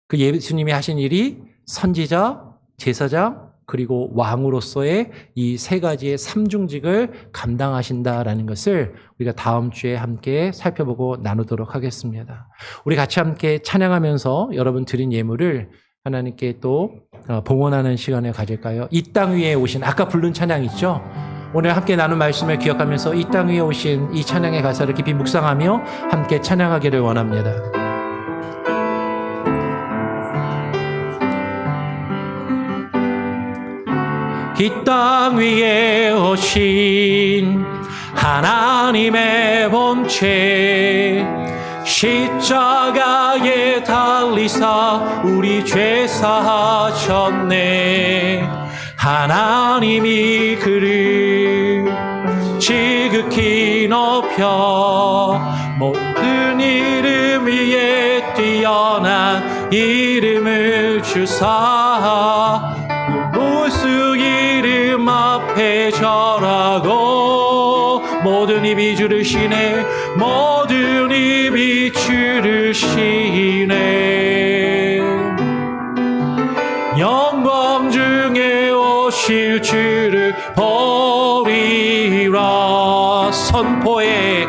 그 예수님이 하신 일이 선지자, 제사장, 그리고 왕으로서의 이 세 가지의 삼중직을 감당하신다라는 것을 우리가 다음 주에 함께 살펴보고 나누도록 하겠습니다. 우리 같이 함께 찬양하면서 여러분 드린 예물을 하나님께 또 봉헌하는 시간을 가질까요? 이 땅 위에 오신 아까 부른 찬양 있죠? 오늘 함께 나눈 말씀을 기억하면서 이 땅 위에 오신 이 찬양의 가사를 깊이 묵상하며 함께 찬양하기를 원합니다. 이 땅 위에 오신 하나님의 본체 십자가에 달리사 우리 죄 사하셨네. 하나님이 그를 지극히 높여 모든 이름 위에 뛰어난 이름을 주사 무수 이름 앞에 절하고 모든 입이 주를 시네. 모든 입이 주를 시네. 영광 중에 오실 주를 보리라. 선포해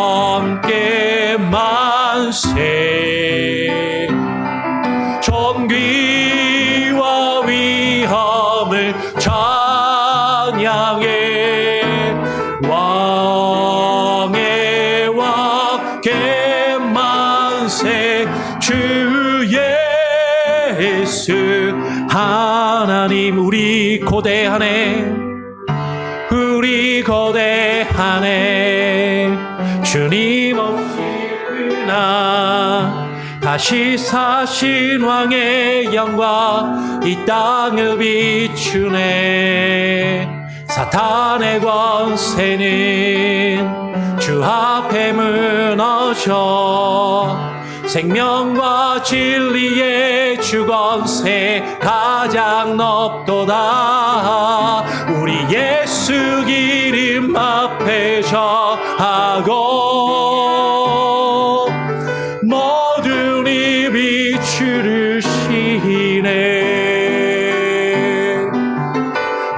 왕께 만세. 존귀와 위엄을 찬양해. 왕의 왕께 만세. 주 예수 하나님 우리 고대하네. 우리 거대하네. 주님 없이 그나 다시 사신 왕의 영광 이 땅을 비추네. 사탄의 권세는 주 앞에 무너져 생명과 진리의 주 권세 가장 높도다. 우리 예수 이름 앞에 저하고 모든 입이 주를 시네.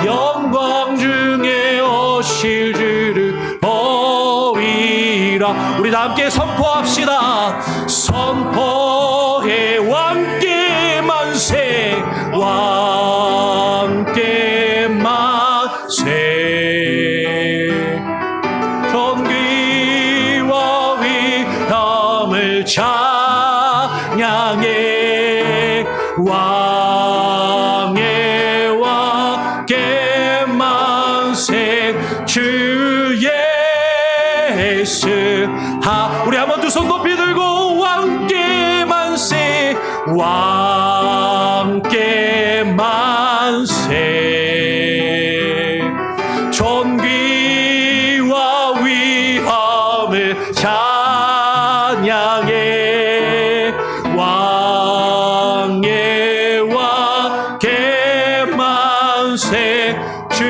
영광 중에 오실 주를 보리라. 우리 다 함께 선포합시다. 선포해 왕께 만세. 왕께 만세. 존귀와 위엄을 찬양해. 왕의 왕께 만세. 주 예수 우리 한번 두 손 높이 들고 왕께 만세. 왕께 만세. 존귀와 위엄을 찬양해. 왕의 왕께 만세. 주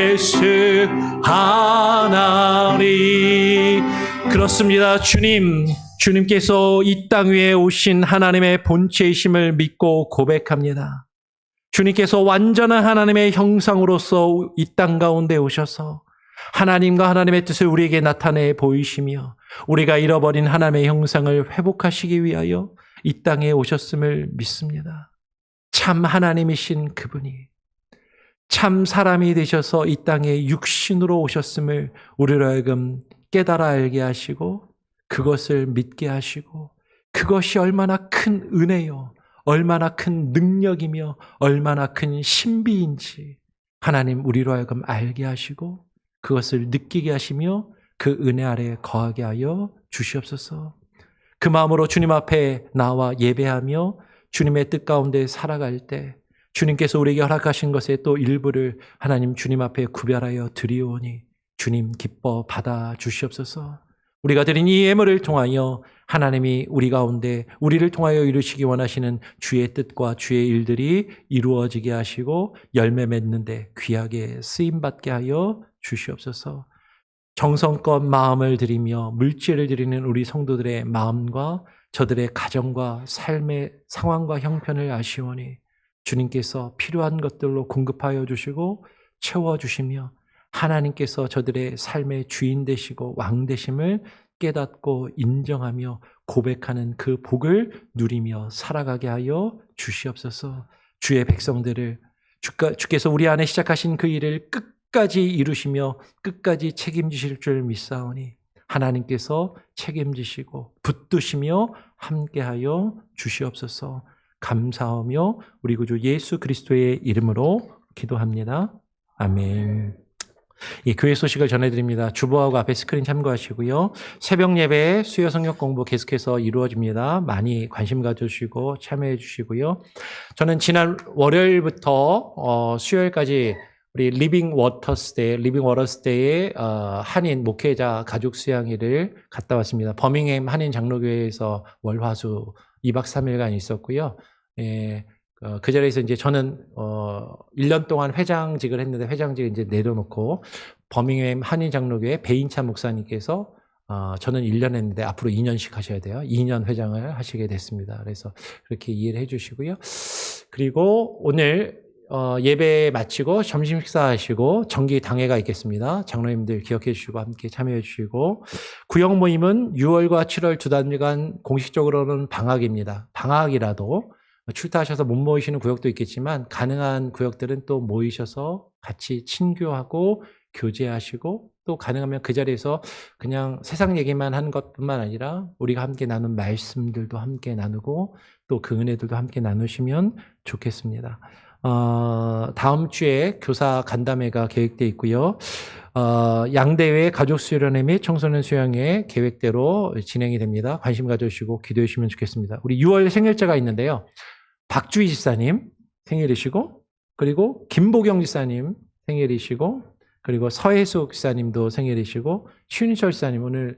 예수 하나님. 그렇습니다. 주님께서 이 땅 위에 오신 하나님의 본체이심을 믿고 고백합니다. 주님께서 완전한 하나님의 형상으로서 이 땅 가운데 오셔서 하나님과 하나님의 뜻을 우리에게 나타내 보이시며 우리가 잃어버린 하나님의 형상을 회복하시기 위하여 이 땅에 오셨음을 믿습니다. 참 하나님이신 그분이 참 사람이 되셔서 이 땅에 육신으로 오셨음을 우리로 하여금 깨달아 알게 하시고 그것을 믿게 하시고 그것이 얼마나 큰 은혜요, 얼마나 큰 능력이며 얼마나 큰 신비인지 하나님 우리로 하여금 알게 하시고 그것을 느끼게 하시며 그 은혜 아래에 거하게 하여 주시옵소서. 그 마음으로 주님 앞에 나와 예배하며 주님의 뜻 가운데 살아갈 때 주님께서 우리에게 허락하신 것의 또 일부를 하나님 주님 앞에 구별하여 드리오니 주님 기뻐 받아 주시옵소서. 우리가 드린 이 예물을 통하여 하나님이 우리 가운데 우리를 통하여 이루시기 원하시는 주의 뜻과 주의 일들이 이루어지게 하시고 열매 맺는 데 귀하게 쓰임받게 하여 주시옵소서. 정성껏 마음을 드리며 물질을 드리는 우리 성도들의 마음과 저들의 가정과 삶의 상황과 형편을 아시오니 주님께서 필요한 것들로 공급하여 주시고 채워주시며 하나님께서 저들의 삶의 주인 되시고 왕 되심을 깨닫고 인정하며 고백하는 그 복을 누리며 살아가게 하여 주시옵소서. 주의 백성들을 주께서 우리 안에 시작하신 그 일을 끝까지 이루시며 끝까지 책임지실 줄 믿사오니 하나님께서 책임지시고 붙드시며 함께하여 주시옵소서. 감사하며 우리 구주 예수 그리스도의 이름으로 기도합니다. 아멘. 이 교회 소식을 전해드립니다. 주보하고 앞에 스크린 참고하시고요. 새벽 예배 수요 성경 공부 계속해서 이루어집니다. 많이 관심 가져주시고 참여해 주시고요. 저는 지난 월요일부터 수요일까지 우리 리빙 워터스데이에 한인 목회자 가족 수양회를 갔다 왔습니다. 버밍햄 한인 장로교회에서 월화수 2박 3일간 있었고요. 그 자리에서 이제 저는 1년 동안 회장직을 했는데 회장직을 이제 내려놓고 버밍햄 한인 장로교회 배인찬 목사님께서 저는 1년 했는데 앞으로 2년씩 하셔야 돼요. 2년 회장을 하시게 됐습니다. 그래서 그렇게 이해를 해주시고요. 그리고 오늘 예배 마치고 점심 식사하시고 정기 당회가 있겠습니다. 장로님들 기억해 주시고 함께 참여해 주시고 구역 모임은 6월과 7월 2달간 공식적으로는 방학입니다. 방학이라도 출타하셔서 못 모이시는 구역도 있겠지만 가능한 구역들은 또 모이셔서 같이 친교하고 교제하시고 또 가능하면 그 자리에서 그냥 세상 얘기만 하는 것뿐만 아니라 우리가 함께 나눈 말씀들도 함께 나누고 또 그 은혜들도 함께 나누시면 좋겠습니다. 다음 주에 교사 간담회가 계획되어 있고요. 양대회 가족 수련회 및 청소년 수양회 계획대로 진행이 됩니다. 관심 가져주시고 기도해 주시면 좋겠습니다. 우리 6월 생일자가 있는데요. 박주희 집사님 생일이시고 그리고 김보경 집사님 생일이시고 그리고 서혜숙 집사님도 생일이시고 신철 집사님 오늘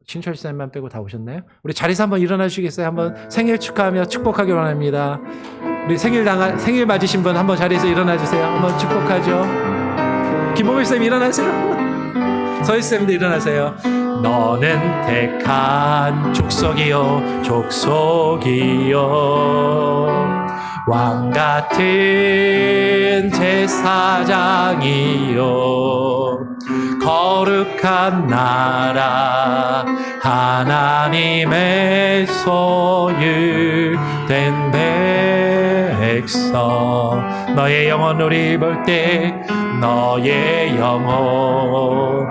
신철 집사님만 빼고 다 오셨나요? 우리 자리에서 한번 일어나 주시겠어요? 한번 생일 축하하며 축복하기 원합니다. 우리 생일 맞으신 분 한번 자리에서 일어나 주세요. 한번 축복하죠. 김보경 집사님 일어나세요. 서혜숙 집사님도 일어나세요. 너는 택한 족속이요 왕 같은 제사장이요 거룩한 나라 하나님의 소유된 백성 너의 영혼 우리 볼 때 너의 영혼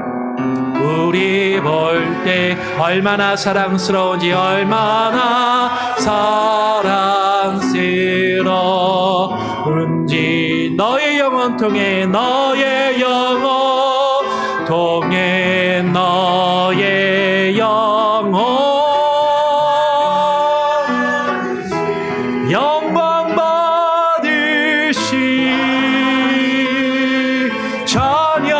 우리 볼 때 얼마나 사랑스러운지 얼마나 사랑스러운지 너의 영혼 통해 너의 영혼 통해 너의 영혼 영광 받으시 찬양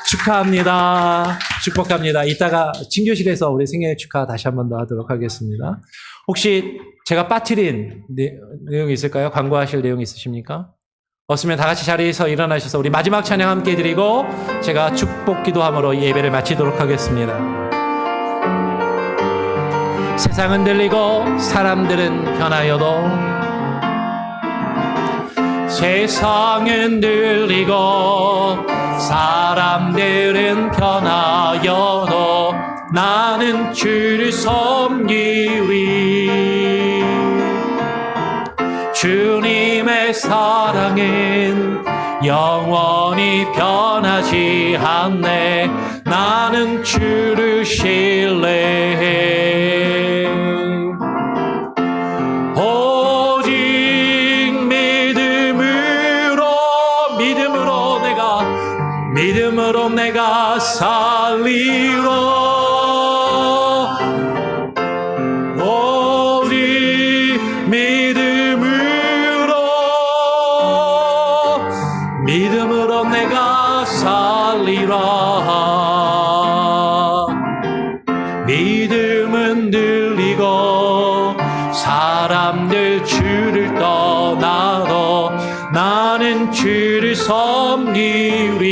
축하합니다. 축복합니다. 이따가 친교실에서 우리 생일 축하 다시 한 번 더 하도록 하겠습니다. 혹시 제가 빠뜨린 내용이 있을까요? 광고하실 내용이 있으십니까? 없으면 다 같이 자리에서 일어나셔서 우리 마지막 찬양 함께 드리고 제가 축복 기도함으로 예배를 마치도록 하겠습니다. 세상은 들리고 사람들은 변하여도 세상은 들리고 사람들은 변하여도 나는 주를 섬기리 주님의 사랑은 영원히 변하지 않네 나는 주를 신뢰해 오직 믿음으로 내가 살리로 오직 믿음으로 내가 살리라 믿음은 들리고 사람들 주를 떠나도 나는 주를 섬기리.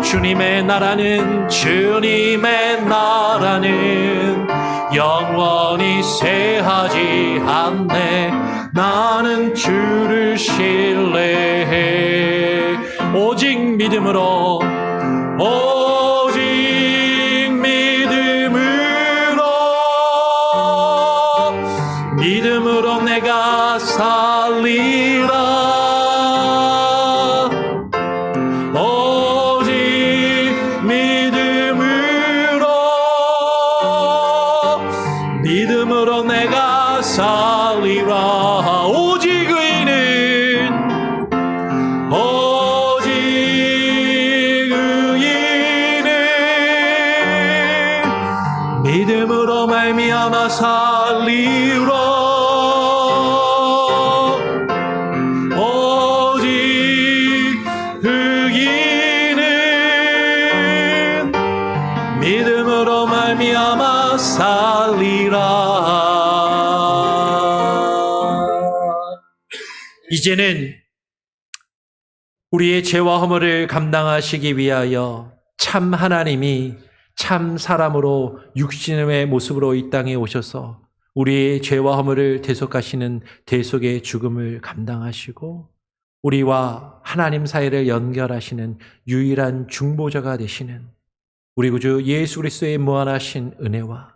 주님의 나라는 영원히 쇠하지 않네. 나는 주를 신뢰해. 오직 믿음으로 내가 살리라. 오직 믿음으로 내가 살리라. 오직 의인은 믿음으로 말미암아 살리라. 믿음으로 말미암아 살리라. 이제는 우리의 죄와 허물을 감당하시기 위하여 참 하나님이 참 사람으로 육신의 모습으로 이 땅에 오셔서 우리의 죄와 허물을 대속하시는 대속의 죽음을 감당하시고 우리와 하나님 사이를 연결하시는 유일한 중보자가 되시는 우리 구주 예수 그리스도의 무한하신 은혜와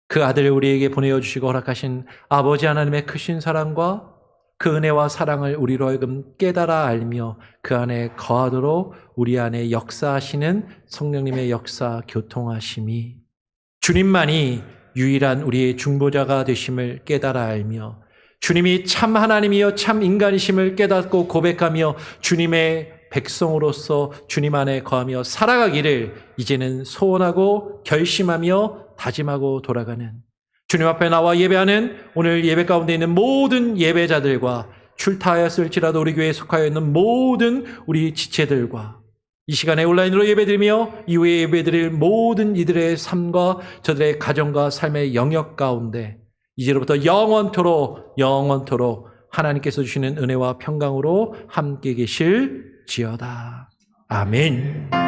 그 아들을 우리에게 보내어 주시고 허락하신 아버지 하나님의 크신 사랑과 그 은혜와 사랑을 우리로 하여금 깨달아 알며 그 안에 거하도록 우리 안에 역사하시는 성령님의 역사 교통하심이 주님만이 유일한 우리의 중보자가 되심을 깨달아 알며 주님이 참 하나님이여 참 인간이심을 깨닫고 고백하며 주님의 백성으로서 주님 안에 거하며 살아가기를 이제는 소원하고 결심하며 다짐하고 돌아가는 주님 앞에 나와 예배하는 오늘 예배 가운데 있는 모든 예배자들과 출타하였을지라도 우리 교회에 속하여 있는 모든 우리 지체들과 이 시간에 온라인으로 예배드리며 이후에 예배드릴 모든 이들의 삶과 저들의 가정과 삶의 영역 가운데 이제로부터 영원토록 하나님께서 주시는 은혜와 평강으로 함께 계실지어다. 아멘.